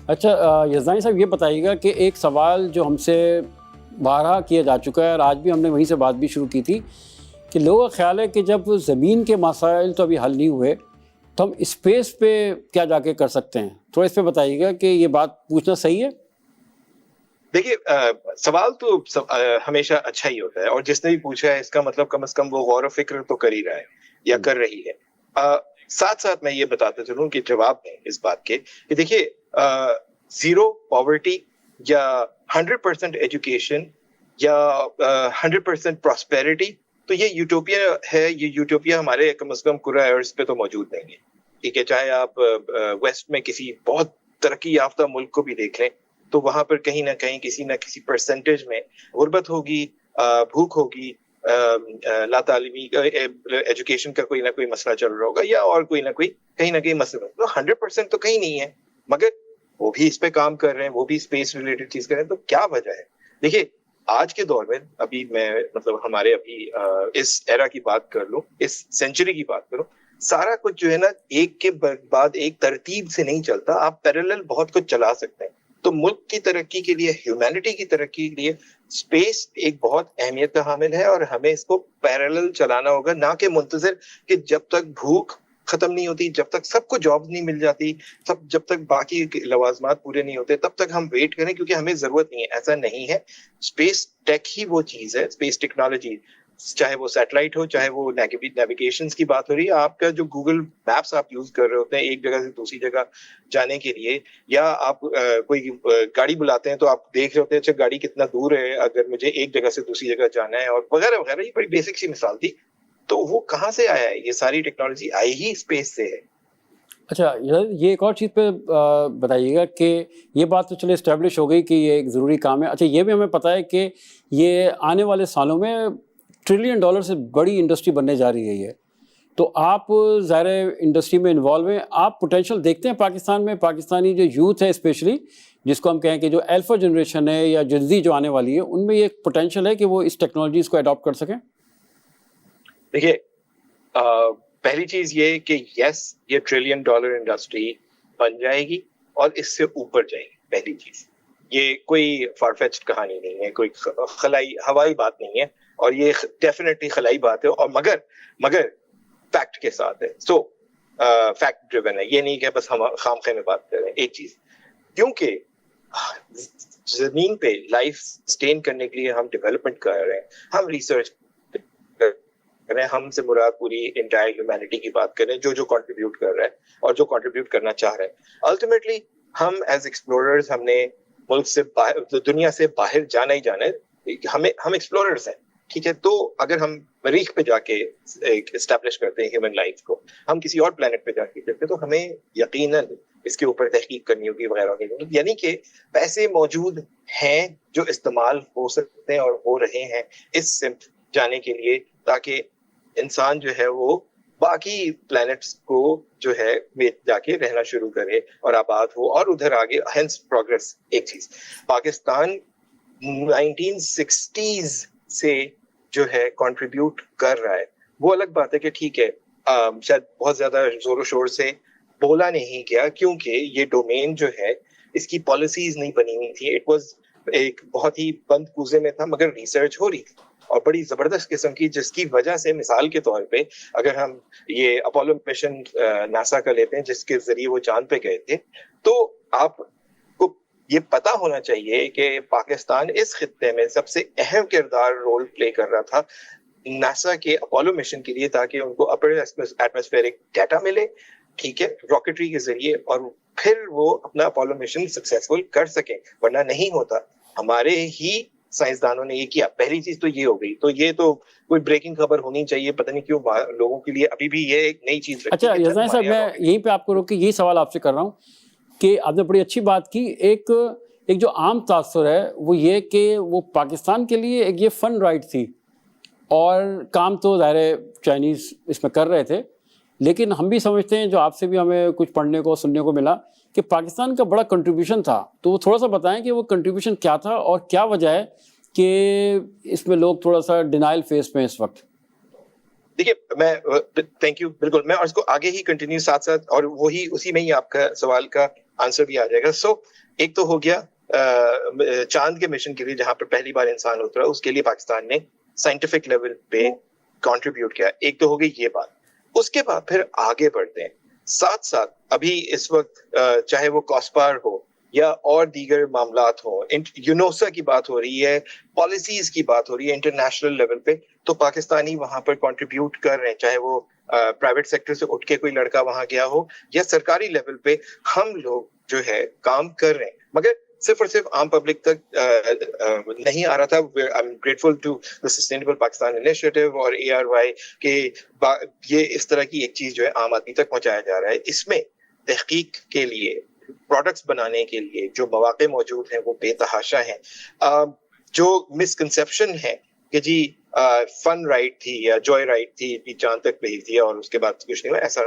اچھا یزدانی صاحب, یہ بتائیے گا کہ ایک سوال جو ہم سے بارہا کیا جا چکا ہے اور آج بھی ہم نے وہیں سے بات بھی شروع کی تھی کہ لوگوں کا خیال ہے کہ جب زمین کے مسائل تو ابھی حل نہیں ہوئے تو ہم اسپیس پہ کیا جا کے کر سکتے ہیں. تھوڑا اس پہ بتائیے گا کہ یہ بات پوچھنا صحیح ہے؟ دیکھیے, سوال تو ہمیشہ اچھا ہی ہوتا ہے, اور جس نے بھی پوچھا ہے اس کا مطلب کم از کم وہ غور و فکر تو کر ہی رہا ہے یا کر رہی ہے. ساتھ ساتھ میں یہ بتاتا چلوں کہ جواب ہے اس بات کے کہ دیکھیے, زیرو پاورٹی یا 100% ایجوکیشن یا 100% پراسپیرٹی, تو یہ یوٹوپیا ہے. یہ یوٹوپیا ہمارے کم از کم کرۂ ارض پہ تو موجود نہیں ہے. ٹھیک ہے, چاہے آپ ویسٹ میں کسی بہت ترقی یافتہ ملک کو بھی دیکھ لیں تو وہاں پر کہیں نہ کہیں کسی نہ کسی پرسنٹیج میں غربت ہوگی, بھوک ہوگی, لا تعلیمی ایجوکیشن کا کوئی نہ کوئی مسئلہ چل رہا ہوگا, یا اور کوئی نہ کوئی کہیں نہ کہیں مسئلہ. تو 100% تو کہیں نہیں ہے, مگر وہ بھی اس پہ کام کر رہے ہیں, وہ بھی اسپیس ریلیٹڈ چیز کر رہے ہیں. تو کیا وجہ ہے؟ دیکھیے, آج کے دور میں ابھی میں مطلب ہمارے ابھی اس ایرا کی بات کر لوں, اس سینچری کی بات کروں, سارا کچھ جو ہے نا ایک کے بعد ایک ترتیب سے نہیں چلتا. آپ پیرالل بہت کچھ چلا سکتے ہیں. تو ملک کی ترقی کے لیے, ہیومینٹی کی ترقی کے لیے اسپیس ایک بہت اہمیت کا حامل ہے, اور ہمیں اس کو پیرالل چلانا ہوگا, نہ کہ منتظر کہ جب تک بھوک ختم نہیں ہوتی, جب تک سب کو جاب نہیں مل جاتی, جب تک باقی لوازمات پورے نہیں ہوتے, تب تک ہم ویٹ کریں, کیونکہ ہمیں ضرورت نہیں ہے. ایسا نہیں ہے. اسپیس ٹیک ہی وہ چیز ہے, اسپیس ٹیکنالوجی, چاہے وہ سیٹلائٹ ہو, چاہے وہ نیویگیشنز کی بات ہو رہی ہے, آپ کا جو گوگل میپس آپ یوز کر رہے ہوتے ہیں ایک جگہ سے دوسری جگہ جانے کے لیے, یا آپ کوئی گاڑی بلاتے ہیں تو آپ دیکھ رہے ہوتے ہیں اچھا گاڑی کتنا دور ہے اگر مجھے ایک جگہ سے دوسری جگہ جانا ہے, اور وغیرہ وغیرہ. یہ بڑی بیسک سی مثال تھی. تو وہ کہاں سے آیا ہے؟ یہ ساری ٹیکنالوجی آئی ہی اسپیس سے ہے. اچھا یہ ایک اور چیز پہ بتائیے گا کہ یہ بات تو چلے اسٹیبلش ہو گئی کہ یہ ایک ضروری کام ہے. اچھا یہ بھی ہمیں پتہ ہے کہ یہ آنے والے سالوں میں $1 ٹریلین سے بڑی انڈسٹری بننے جا رہی ہے یہ. تو آپ ظاہر انڈسٹری میں انوالو ہیں, آپ پوٹینشیل دیکھتے ہیں پاکستان میں, پاکستانی جو یوتھ ہے اسپیشلی, جس کو ہم کہیں کہ جو الفا جنریشن ہے یا جنزی جو آنے والی ہے, ان میں یہ پوٹینشیل ہے کہ وہ اس ٹیکنالوجیز کو اڈاپٹ کر سکیں؟ دیکھیے, پہلی چیز یہ کہ یس, یہ $1 ٹریلین انڈسٹری بن جائے گی اور اس سے اوپر جائے گی. پہلی چیز, یہ کوئی فارفیچڈ کہانی نہیں ہے, کوئی خلائی ہوائی بات نہیں ہے, اور یہ ڈیفینیٹلی خلائی بات ہے, اور مگر فیکٹ کے ساتھ ہے. سو فیکٹ ڈریون ہے, یہ نہیں کہ بس ہم خام خواہ میں بات کر رہے ہیں. ایک چیز, کیونکہ زمین پہ لائف سسٹین کرنے کے لیے ہم ڈیولپمنٹ کر رہے ہیں, ہم ریسرچ کر رہے ہیں, ہم سے مراد پوری انٹائر ہیومینٹی کی بات کر رہے ہیں جو کنٹریبیوٹ کر رہا ہے اور جو کنٹریبیوٹ کرنا چاہ رہا ہے. الٹیمیٹلی ہم ایز ایکسپلوررز, ہم نے ملک سے باہر, دنیا سے باہر جانا ہی جانا ہے. ہم ایکسپلوررز ہیں, ٹھیک ہے. تو اگر ہم مریخ پہ جا کے اسٹیبلش کرتے ہیں ہیومن لائف کو, ہم کسی اور پلانٹ پہ جا کے کرتے ہیں, تو ہمیں یقیناً اس کے اوپر تحقیق کرنی ہوگی وغیرہ وغیرہ. یعنی کہ پیسے موجود ہیں جو استعمال ہو سکتے ہیں اور ہو رہے ہیں اس سمت جانے کے لیے, تاکہ انسان جو ہے وہ باقی پلانٹس کو جو ہے جا کے رہنا شروع کرے اور آباد ہو اور ادھر آگے. Hence progress. ایک چیز, پاکستان 1960s سے جو ہے کنٹریبیوٹ کر رہا ہے. وہ الگ بات ہے کہ ٹھیک ہے شاید بہت زیادہ زور و شور سے بولا نہیں گیا, کیونکہ یہ ڈومین جو ہے اس کی پالیسیز نہیں بنی ہوئی تھی. اٹ واز ایک بہت ہی بند کوزے میں تھا, مگر ریسرچ ہو رہی تھی اور بڑی زبردست قسم کی, جس کی وجہ سے مثال کے طور پہ اگر ہم یہ اپولو مشن ناسا کا لیتے ہیں جس کے ذریعے وہ چاند پہ گئے تھے, تو آپ کو یہ پتا ہونا چاہیے کہ پاکستان اس خطے میں سب سے اہم کردار رول پلے کر رہا تھا ناسا کے اپولو مشن کے لیے تاکہ ان کو اپر ایٹماسفیئرک ڈیٹا ملے, ٹھیک ہے, راکٹری کے ذریعے, اور پھر وہ اپنا اپولو مشن سکسیسفل کر سکیں, ورنہ نہیں ہوتا. ہمارے ہی سائنسدانوں نے یہ کیا. پہلی چیز تو یہ ہو گئی. تو یہ تو کوئی بریکنگ خبر ہونی چاہیے, پتہ نہیں کیوں لوگوں کے لیے ابھی بھی یہ ایک نئی چیز. اچھا یزدانی صاحب, میں یہیں پہ آپ کو روک کے یہی سوال آپ سے کر رہا ہوں کہ آپ نے بڑی اچھی بات کی. ایک جو عام تاثر ہے وہ یہ کہ وہ پاکستان کے لیے ایک یہ فن رائڈ تھی, اور کام تو ظاہر چائنیز اس میں کر رہے تھے, لیکن ہم بھی سمجھتے ہیں, جو آپ سے بھی ہمیں کچھ پڑھنے کو سننے کو ملا, کہ پاکستان کا بڑا کنٹریبیوشن تھا. تو وہ تھوڑا سا بتائیں کہ وہ کنٹریبیوشن کیا تھا اور کیا وجہ ہے کہ اس میں لوگ تھوڑا سا ڈینائل فیس پہ اس وقت. دیکھیے, میں تھینک یو, بالکل میں اس کو آگے ہی کنٹینیو ساتھ ساتھ, اور وہی اسی میں ہی آپ کا سوال کا آنسر بھی آ جائے گا. سو ایک تو ہو گیا چاند کے مشن کے لیے جہاں پر پہلی بار انسان اترا, اس کے لیے پاکستان نے سائنٹیفک لیول پہ کنٹریبیوٹ کیا. ایک تو ہو گئی یہ بات. اس کے بعد پھر آگے بڑھتے ہیں. ساتھ ساتھ ابھی اس وقت چاہے وہ کاسپار ہو یا اور دیگر معاملات ہوں, یونوسا کی بات ہو رہی ہے, پالیسیز کی بات ہو رہی ہے انٹرنیشنل لیول پہ, تو پاکستانی وہاں پر کنٹریبیوٹ کر رہے ہیں, چاہے وہ پرائیویٹ سیکٹر سے اٹھ کے کوئی لڑکا وہاں گیا ہو یا سرکاری لیول پہ ہم لوگ جو ہے کام کر رہے ہیں. مگر صرف اور صرف عام پبلک تک نہیں آ رہا تھا. I am grateful to the sustainable Pakistan initiative اور ARY کہ یہ اس طرح کی ایک چیز جو ہے عام آدمی تک پہنچایا جا رہا ہے. اس میں تحقیق کے لیے, پروڈکٹس بنانے کے لیے جو مواقع موجود ہیں وہ بے تحاشا ہیں. جو مسکنسیپشن ہے کہ جی فن رائڈ تھی یا جوائے رائڈ تھی, چاند تک بھیج دیا اور اس کے بعد کچھ نہیں ہوا, ایسا,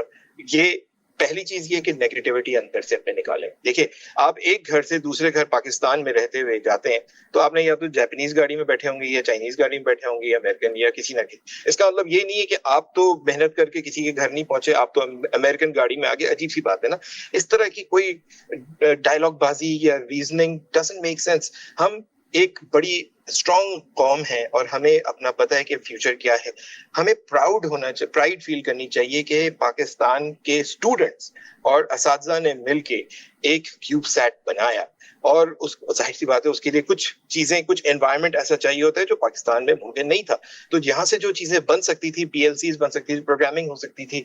یہ پہلی چیز یہ کہ نیگیٹیوٹی اندر سے اپنے نکالیں. دیکھیں, آپ ایک گھر سے دوسرے گھر پاکستان میں رہتے ہوئے جاتے ہیں تو آپ نے یا تو جاپانیز گاڑی میں بیٹھے ہوں گے یا چائنیز گاڑی میں بیٹھے ہوں گے یا امریکن یا کسی نہ کسی. اس کا مطلب یہ نہیں ہے کہ آپ تو محنت کر کے کسی کے گھر نہیں پہنچے, آپ تو امریکن گاڑی میں آگے. عجیب سی بات ہے نا. اس طرح کی کوئی ڈائلاگ بازی یا ریزننگ ڈزنٹ میک سینس. ہم ایک بڑی اسٹرانگ قوم ہے اور ہمیں اپنا پتہ ہے کہ فیوچر کیا ہے. ہمیں پراؤڈ ہونا چاہیے, پرائڈ فیل کرنی چاہیے کہ پاکستان کے اسٹوڈنٹس اور اساتذہ نے مل کے ایک کیوب سیٹ بنایا, اور اس ظاہر سی بات ہے اس کے لیے کچھ چیزیں, کچھ انوائرمنٹ ایسا چاہیے ہوتا ہے جو پاکستان میں ممکن نہیں تھا. تو یہاں سے جو چیزیں بن سکتی تھی, PLCs بن سکتی تھی, پروگرامنگ ہو سکتی تھی,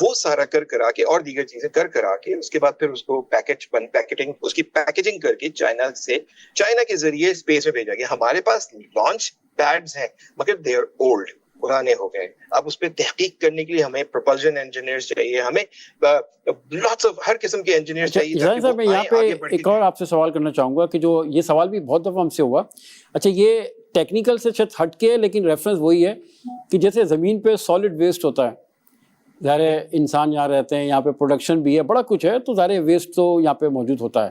وہ سارا کرا کے اور دیگر چیزیں کرا کے اس کے بعد پھر اس کو پیکیجنگ, اس کی پیکیجنگ کر کے چائنا کے ذریعے اسپیس میں بھیجا گیا. ہمارے پاس لانچ پیڈز ہیں مگر دے آر اولڈ, پرانے ہو گئے. اب اس پہ تحقیق کرنے کے لیے ہمیں پروپلشن انجینئرز چاہیے, ہمیں لاٹس آف ہر قسم کے انجینئرز چاہیے. صاحب میں یہاں پہ ایک اور آپ سے سوال کرنا چاہوں گا کہ جو یہ سوال بھی بہت دفعہ ہم سے ہوا. اچھا, یہ ٹیکنیکل سے شاید ہٹ کے, لیکن ریفرنس وہی ہے کہ جیسے زمین پہ سالڈ ویسٹ ہوتا ہے, ظاہر انسان یہاں رہتے ہیں, یہاں پہ پروڈکشن بھی ہے, بڑا کچھ ہے, تو ظاہر ویسٹ تو یہاں پہ موجود ہوتا ہے.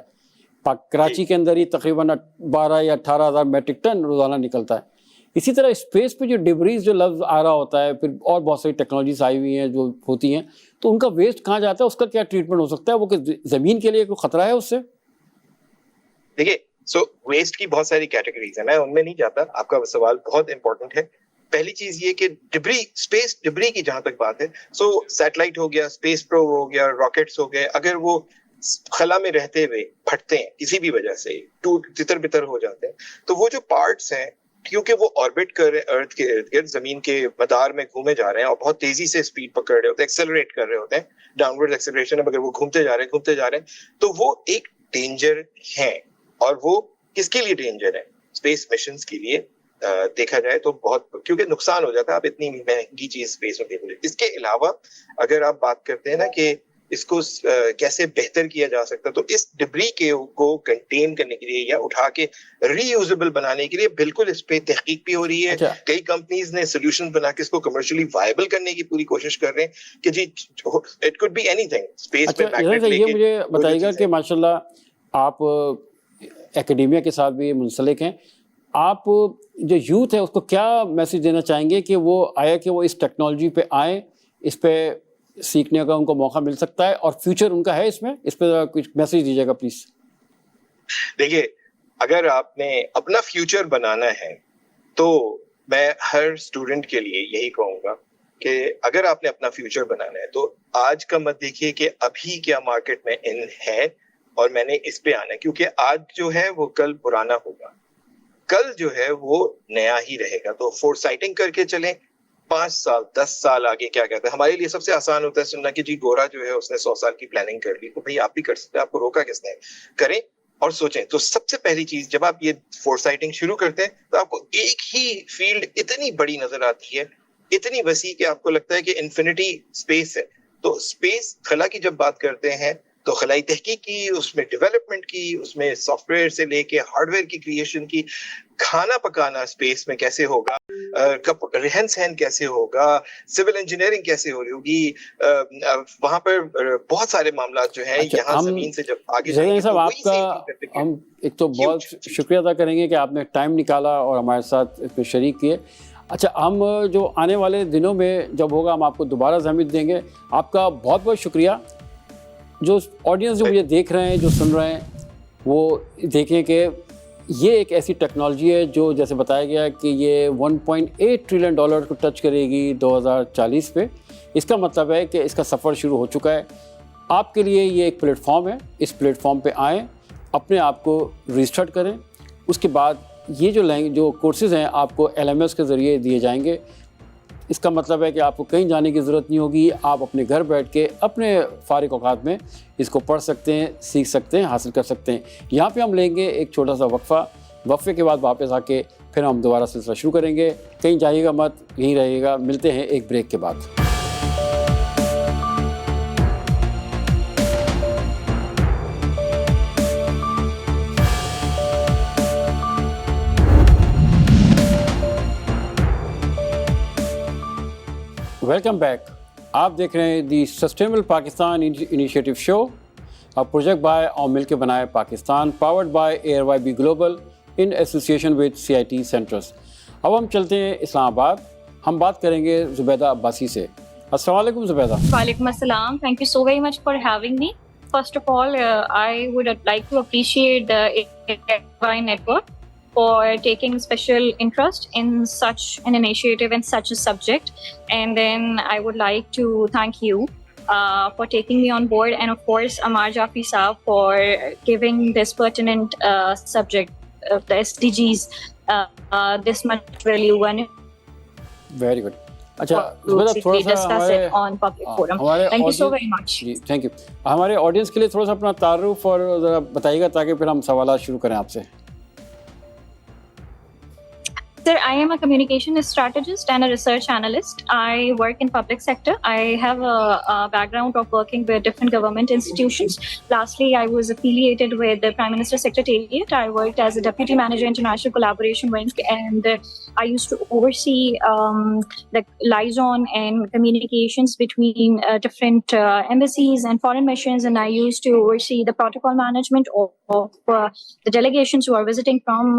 کراچی کے اندر ہی تقریباً 12 یا 18 ہزار میٹرک ٹن روزانہ نکلتا ہے. اسی طرح اسپیس پہ جو ڈبریز جو لفظ آ رہا ہوتا ہے, پھر اور بہت ساری ٹیکنالوجیز آئی ہوئی ہیں جو ہوتی ہیں, تو ان کا ویسٹ کہاں جاتا ہے, اس کا کیا ٹریٹمنٹ ہو سکتا ہے, وہ کہ زمین کے لیے کوئی خطرہ ہے اس سے؟ دیکھیے, سو ویسٹ کی بہت ساری کیٹیگریز ہیں, میں ان میں نہیں جاتا. آپ کا سوال بہت امپورٹنٹ ہے. پہلی چیز یہ کہ ڈبری, اسپیس ڈبری کی جہاں تک بات ہے, سو سیٹلائٹ ہو گیا, اسپیس پروب ہو گیا, راکٹس ہو گئے, اگر وہ خلا میں رہتے ہوئے پھٹتے ہیں کسی بھی وجہ سے, ٹوٹ تتر بتر ہو جاتے ہیں, تو وہ جو پارٹس ہیں, کیونکہ وہ آربٹ کر رہے ہیں ارتھ کے ارد گرد, زمین کے مدار میں گھومے جا رہے ہیں اور بہت تیزی سے اسپیڈ پکڑ رہے ہوتے ہیں, ایکسلریٹ کر رہے ہوتے ہیں, ڈاؤنورڈ ایکسلریشن ہے, مگر وہ گھومتے جا رہے ہیں, تو وہ ایک ڈینجر ہے. اور وہ کس کے لیے ڈینجر ہے؟ اسپیس مشنز کے لیے دیکھا جائے تو بہت, کیونکہ نقصان ہو جاتا ہے. آپ اتنی مہنگی چیز اسپیس میں دیکھ. اس کے علاوہ اگر آپ بات کرتے ہیں نا کہ اس کو کیسے بہتر کیا جا سکتا, تو اس ڈبری کو کنٹین کرنے کے لیے یا اٹھا کے ری یوزیبل بنانے کے لیے بالکل اس پہ تحقیق بھی ہو رہی ہے. کئی کمپنیز نے سولوشن بنا کے اس کو کمرشلی وائبل کرنے کی پوری کوشش کر رہے ہیں کہ جی it could be anything space میں. یہ مجھے بتائیے گا کہ ماشاءاللہ آپ اکیڈیمیا کے ساتھ بھی منسلک ہیں, آپ جو یوتھ ہے اس کو کیا میسج دینا چاہیں گے کہ وہ آیا کہ وہ اس ٹیکنالوجی پہ آئیں, اس پہ سیکھنے کا ان کو موقع مل سکتا ہے اور فیوچر ان کا ہے اس پہ کچھ میسج دیجیے گا پلیز. دیکھیے, اگر آپ نے اپنا فیوچر بنانا ہے تو میں ہر اسٹوڈنٹ کے لیے یہی کہوں گا کہ اگر آپ نے اپنا فیوچر بنانا ہے تو آج کا مت دیکھیے کہ ابھی کیا مارکیٹ میں ان ہے اور میں نے اس پہ آنا ہے, کیونکہ آج جو ہے وہ کل پرانا ہوگا, کل جو ہے وہ نیا ہی رہے گا. تو فور سائٹنگ کر کے چلیں, 5 سال 10 سال آگے کیا کہتے ہیں. ہمارے لیے سب سے آسان ہوتا ہے سننا کہ جی گورا جو ہے اس نے 100 سال کی پلاننگ کر لی. تو بھائی آپ بھی کر سکتے ہیں, آپ کو روکا کس نے؟ کریں اور سوچیں. تو سب سے پہلی چیز جب آپ یہ فور سائٹنگ شروع کرتے ہیں تو آپ کو ایک ہی فیلڈ اتنی بڑی نظر آتی ہے, اتنی وسیع کہ آپ کو لگتا ہے کہ انفینٹی اسپیس ہے. تو اسپیس خلا کی جب بات کرتے ہیں تو خلائی تحقیق کی, اس میں ڈیولپمنٹ کی, اس میں سافٹ ویئر سے لے کے ہارڈ ویئر کی کریشن کی, کھانا پکانا اسپیس میں کیسے ہوگا, رہن سہن کیسے ہوگا, سول انجینئرنگ کیسے ہوگی, وہاں پر بہت سارے معاملات جو ہیں یہاں زمین سے جب آگے جائیں گے صاحب آپ کا ہم ایک تو بہت شکریہ ادا کریں گے کہ آپ نے ٹائم نکالا اور ہمارے ساتھ اس میں شریک کیے. اچھا, ہم جو آنے والے دنوں میں جب ہوگا ہم آپ کو دوبارہ زحمت دیں گے. آپ کا بہت بہت شکریہ. جو آڈینس جو مجھے دیکھ رہے ہیں, جو سن رہے ہیں, وہ دیکھیں کہ یہ ایک ایسی ٹیکنالوجی ہے جو جیسے بتایا گیا کہ یہ $1.8 ٹریلین کو ٹچ کرے گی 2040 پہ. اس کا مطلب ہے کہ اس کا سفر شروع ہو چکا ہے. آپ کے لیے یہ ایک پلیٹ فارم ہے. اس پلیٹ فارم پہ آئیں, اپنے آپ کو رجسٹرڈ کریں. اس کے بعد یہ جو کورسز ہیں آپ کو LMS کے ذریعے دیے جائیں گے. اس کا مطلب ہے کہ آپ کو کہیں جانے کی ضرورت نہیں ہوگی. آپ اپنے گھر بیٹھ کے اپنے فارغ اوقات میں اس کو پڑھ سکتے ہیں, سیکھ سکتے ہیں, حاصل کر سکتے ہیں. یہاں پہ ہم لیں گے ایک چھوٹا سا وقفہ. وقفے کے بعد واپس آ کے پھر ہم دوبارہ سلسلہ شروع کریں گے. کہیں جائیے گا مت, یہیں رہیے گا. ملتے ہیں ایک بریک کے بعد. Welcome back. آپ دیکھ رہے ہیں the sustainable Pakistan initiative show, project by اور مل کے بنائے Pakistan, powered by ARYB global in association with CIT centres. اب ہم چلتے ہیں اسلام آباد. ہم بات کریں گے زبیدہ عباسی سے. السلام علیکم زبیدہ. وعلیکم السلام. Thank you so very much for having me. First of all, I would like to appreciate the ARY network for taking special interest in such an initiative and such a subject. And then I would like to thank you for taking me on board, and of course Amar Jafi Saab for giving this pertinent subject of the SDGs this much value. Very good. اچھا تھوڑا سا Thank you so very much. جی thank you. ہمارے audience کے لیے تھوڑا سا اپنا تعارف اور ذرا بتائیے گا تاکہ پھر ہم سوالات شروع کریں آپ سے. Sir, I am a communication strategist and a research analyst. I work in public sector. I have a background of working with different government institutions. Lastly, I was affiliated with the Prime Minister Secretariat. I worked as a Deputy Manager International Collaboration Wing, and I used to oversee the liaison and communications between different embassies and foreign missions, and I used to oversee the protocol management of the delegations who are visiting from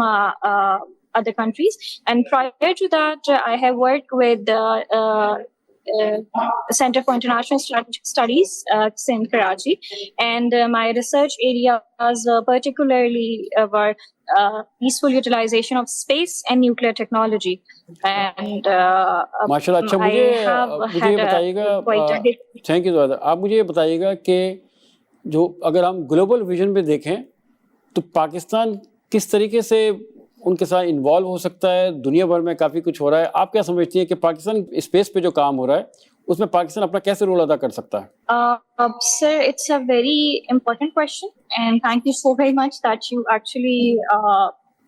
other countries. And prior to that, I have worked with the Center for International Studies in Karachi, and my research areas particularly were peaceful utilization of space and nuclear technology. And ماشاءاللہ. اچھا مجھے بتائیے گا, thank you زیادہ. آپ مجھے یہ بتائیے گا کہ جو اگر ہم گلوبل ویژن پہ دیکھیں تو پاکستان کس طریقے سے ان کے ساتھ انوالو ہو سکتا ہے؟ دنیا بھر میں کافی کچھ ہو رہا ہے. آپ کیا سمجھتی ہیں کہ پاکستان اسپیس پہ جو کام ہو رہا ہے اس میں پاکستان اپنا کیسے رول ادا کر سکتا ہے؟ Sir, it's a very important question, and thank you so very much that you actually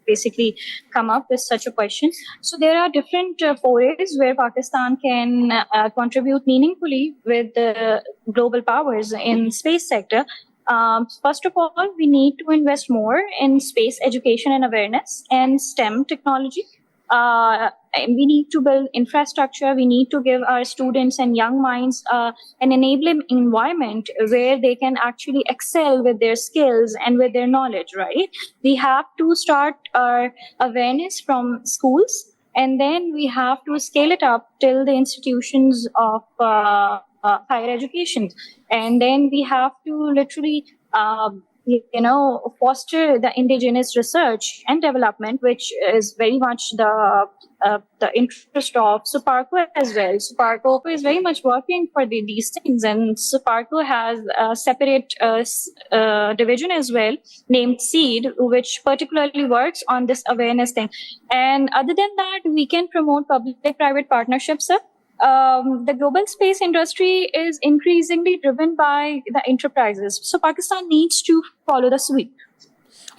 basically come up with such a question. So there are different forays where Pakistan can contribute meaningfully with the global powers in space sector. First of all, we need to invest more in space education and awareness and STEM technology. We need to build infrastructure. We need to give our students and young minds an enabling environment where they can actually excel with their skills and with their knowledge, right? We have to start our awareness from schools, and then we have to scale it up till the institutions of higher education. And then we have to literally foster the indigenous research and development, which is very much the interest of SUPARCO as well. SUPARCO is very much working for these things, and SUPARCO has a separate division as well named SEED, which particularly works on this awareness thing. And other than that, we can promote public-private partnerships, sir. The global space industry is increasingly driven by the enterprises. So Pakistan needs to follow the suit.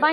By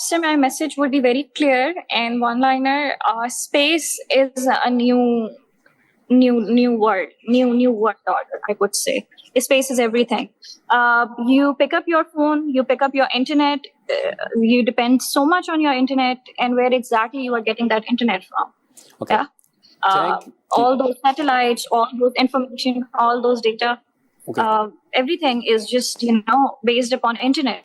So my message would be very clear and one-liner. Space is a new world, new world order, I would say. Space is everything. You pick up your phone, you pick up your internet, you depend so much on your internet, and where exactly you are getting that internet from. Okay. Yeah. All those satellites, all those information, all those data, Okay. Everything is just, based upon internet.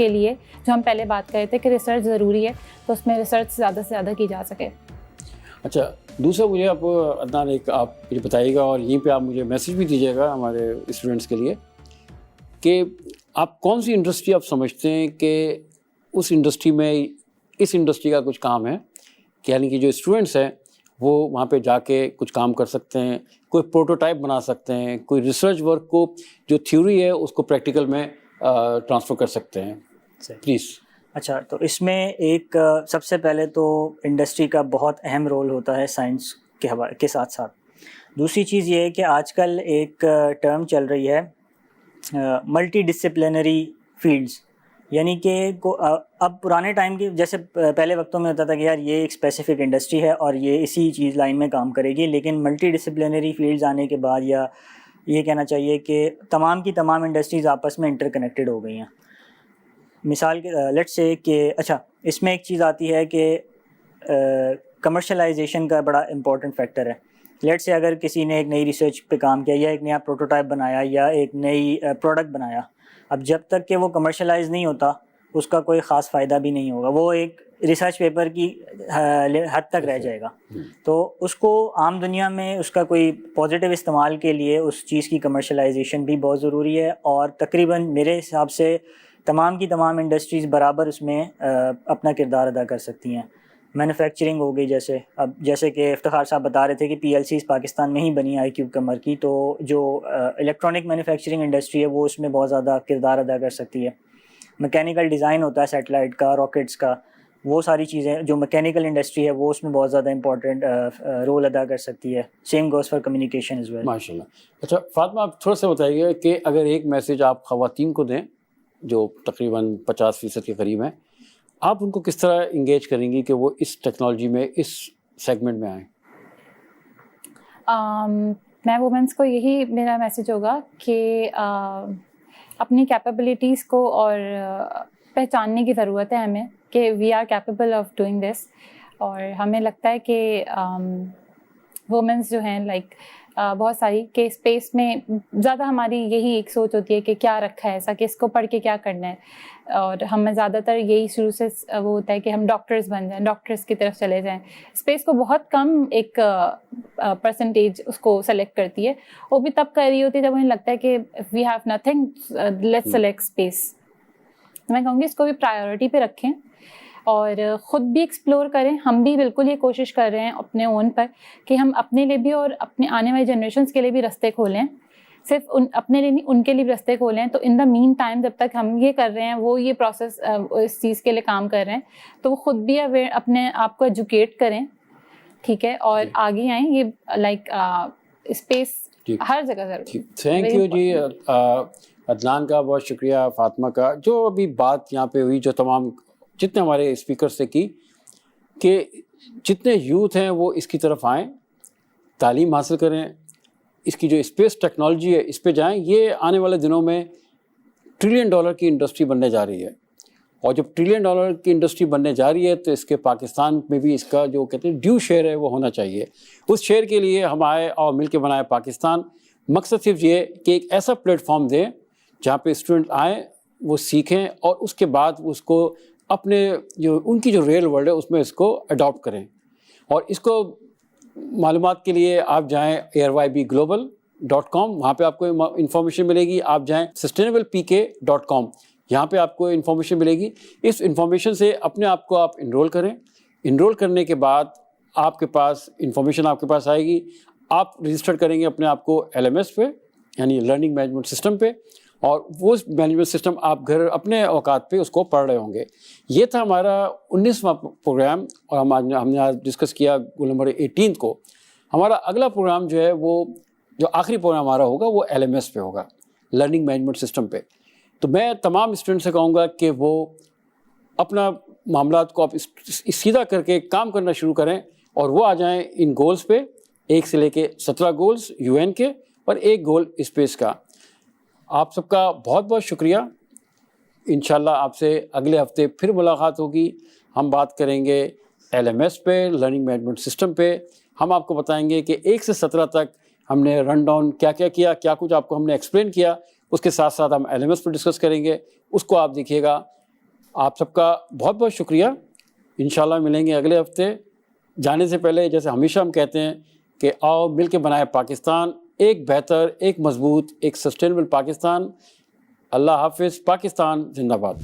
کے لیے جو ہم پہلے بات کر رہے تھے کہ ریسرچ ضروری ہے، تو اس میں ریسرچ زیادہ سے زیادہ کی جا سکے. اچھا، دوسرا مجھے آپ عدنان ایک آپ مجھے بتائیے گا، اور یہیں پہ آپ مجھے میسیج بھی دیجیے گا ہمارے اسٹوڈنٹس کے لیے، کہ آپ کون سی انڈسٹری آپ سمجھتے ہیں کہ اس انڈسٹری میں اس انڈسٹری کا کچھ کام ہے، کہ یعنی کہ جو اسٹوڈنٹس ہیں وہ وہاں پہ جا کے کچھ کام کر سکتے ہیں، کوئی پروٹوٹائپ بنا سکتے ہیں، کوئی ریسرچ ورک کو جو تھیوری ہے اس کو پریکٹیکل میں ٹرانسفر کر سکتے ہیں. پلیز. اچھا، تو اس میں ایک سب سے پہلے تو انڈسٹری کا بہت اہم رول ہوتا ہے سائنس کے ساتھ ساتھ. دوسری چیز یہ ہے کہ آج کل ایک ٹرم چل رہی ہے ملٹی ڈسپلنری فیلڈز، یعنی کہ اب پرانے ٹائم کے جیسے پہلے وقتوں میں ہوتا تھا کہ یار یہ ایک اسپیسیفک انڈسٹری ہے اور یہ اسی چیز لائن میں کام کرے گی، لیکن ملٹی ڈسپلنری فیلڈز آنے کے بعد، یا یہ کہنا چاہیے کہ تمام کی تمام انڈسٹریز آپس میں انٹر کنیکٹڈ ہو گئی ہیں. مثال کے لیٹ سے کہ اچھا اس میں ایک چیز آتی ہے کہ کمرشلائزیشن کا بڑا امپورٹنٹ فیکٹر ہے. لیٹ سے اگر کسی نے ایک نئی ریسرچ پہ کام کیا، یا ایک نیا پروٹوٹائپ بنایا، یا ایک نئی پروڈکٹ بنایا، اب جب تک کہ وہ کمرشلائز نہیں ہوتا اس کا کوئی خاص فائدہ بھی نہیں ہوگا، وہ ایک ریسرچ پیپر کی حد تک رہ جائے گا. تو اس کو عام دنیا میں اس کا کوئی پازیٹیو استعمال کے لیے اس چیز کی کمرشلائزیشن بھی بہت ضروری ہے، اور تقریباً میرے حساب سے تمام کی تمام انڈسٹریز برابر اس میں اپنا کردار ادا کر سکتی ہیں. مینوفیکچرنگ ہو گئی، جیسے کہ افتخار صاحب بتا رہے تھے کہ PLCs پاکستان میں ہی بنی آئی کیوب کمر کی، تو جو الیکٹرانک مینوفیکچرنگ انڈسٹری ہے وہ اس میں بہت زیادہ کردار ادا کر سکتی ہے. میکینیکل ڈیزائن ہوتا ہے سیٹلائٹ کا، راکٹس کا، وہ ساری چیزیں جو میکینیکل انڈسٹری ہے وہ اس میں بہت زیادہ امپورٹنٹ رول ادا کر سکتی ہے. Same goes for communication as well. ماشاء اللہ. اچھا فاطمہ، آپ تھوڑا سا بتائیے کہ اگر ایک میسیج آپ خواتین کو دیں جو تقریباً 50% کے قریب ہیں، آپ ان کو کس طرح انگیج کریں گی کہ وہ اس ٹیکنالوجی میں اس سیگمنٹ میں آئیں؟ میں وومنس کو یہی میرا میسیج ہوگا کہ اپنی کیپیبلٹیز کو اور پہچاننے کی ضرورت ہے ہمیں کہ we are capable of doing this. اور ہمیں لگتا ہے کہ وومنس جو ہیں لائک بہت ساری کہ اسپیس میں زیادہ ہماری یہی ایک سوچ ہوتی ہے کہ کیا رکھا ہے ایسا کہ اس کو پڑھ کے کیا کرنا ہے، اور ہمیں زیادہ تر یہی شروع سے وہ ہوتا ہے کہ ہم ڈاکٹرز بن جائیں، ڈاکٹرز کی طرف چلے جائیں. اسپیس کو بہت کم ایک پرسنٹیج اس کو سلیکٹ کرتی ہے، وہ بھی تب کر رہی ہوتی ہے جب انہیں لگتا ہے کہ we have nothing let's select space. میں کہوں گی اس کو بھی پرائیورٹی پہ رکھیں اور خود بھی ایکسپلور کریں. ہم بھی بالکل یہ کوشش کر رہے ہیں اپنے اون پر کہ ہم اپنے لیے بھی اور اپنے آنے والی جنریشنس کے لیے بھی راستے کھولیں. صرف اپنے لیے نہیں، ان کے لیے بھی راستے کھولیں. تو ان دا مین ٹائم جب تک ہم یہ کر رہے ہیں، وہ یہ پروسیس اس چیز کے لیے کام کر رہے ہیں، تو وہ خود بھی اپنے آپ کو ایجوکیٹ کریں، ٹھیک ہے، اور آگے آئیں. یہ لائک اسپیس ہر جگہ ضروری. تھینک یو جی. عدنان کا بہت شکریہ، فاطمہ کا. جو ابھی بات یہاں پہ ہوئی، جو تمام جتنے ہمارے اسپیکرز سے کی، کہ جتنے یوتھ ہیں وہ اس کی طرف آئیں، تعلیم حاصل کریں، اس کی جو اسپیس ٹیکنالوجی ہے اس پہ جائیں. یہ آنے والے دنوں میں $1 ٹریلین کی انڈسٹری بننے جا رہی ہے، اور جب $1 ٹریلین کی انڈسٹری بننے جا رہی ہے تو اس کے پاکستان میں بھی اس کا جو کہتے ہیں ڈیو شیئر ہے وہ ہونا چاہیے. اس شیئر کے لیے ہم آئے اور مل کے بنائے پاکستان. مقصد صرف یہ کہ ایک ایسا پلیٹ فارم دیں جہاں پہ اسٹوڈنٹ آئیں، وہ سیکھیں، اور اس کے بعد اس کو اپنے جو ان کی جو ریئل ورلڈ ہے اس میں اس کو اڈاپٹ کریں. اور اس کو معلومات کے لیے آپ جائیں airybglobal.com، وہاں پہ آپ کو انفارمیشن ملے گی. آپ جائیں sustainablepk.com، یہاں پہ آپ کو انفارمیشن ملے گی. اس انفارمیشن سے اپنے آپ کو آپ انرول کریں. انرول کرنے کے بعد آپ کے پاس انفارمیشن آپ کے پاس آئے گی. آپ رجسٹر کریں گے اپنے آپ کو LMS پہ، یعنی لرننگ مینجمنٹ سسٹم پہ، اور وہ مینجمنٹ سسٹم آپ گھر اپنے اوقات پہ اس کو پڑھ رہے ہوں گے. یہ تھا ہمارا 19واں پروگرام، اور ہم نے آج ڈسکس کیا گول نمبر 18 کو. ہمارا اگلا پروگرام جو ہے وہ جو آخری پروگرام ہمارا ہوگا وہ LMS پہ ہوگا، لرننگ مینجمنٹ سسٹم پہ. تو میں تمام اسٹوڈنٹ سے کہوں گا کہ وہ اپنا معاملات کو آپ سیدھا کر کے کام کرنا شروع کریں، اور وہ آ جائیں ان گولز پہ. 1 سے لے کے 17 گولز UN کے، اور 1 گول اسپیس کا. آپ سب کا بہت بہت شکریہ. انشاءاللہ آپ سے اگلے ہفتے پھر ملاقات ہوگی. ہم بات کریں گے LMS پہ، لرننگ مینجمنٹ سسٹم پہ. ہم آپ کو بتائیں گے کہ 1 سے 17 تک ہم نے رن ڈاؤن کیا کیا، کیا کچھ آپ کو ہم نے ایکسپلین کیا. اس کے ساتھ ساتھ ہم LMS پہ ڈسکس کریں گے، اس کو آپ دیکھیے گا. آپ سب کا بہت بہت شکریہ. انشاءاللہ ملیں گے اگلے ہفتے. جانے سے پہلے جیسے ہمیشہ ہم کہتے ہیں کہ آؤ مل کے بنائے پاکستان، ایک بہتر، ایک مضبوط، ایک سسٹینیبل پاکستان. اللہ حافظ. پاکستان زندہ باد.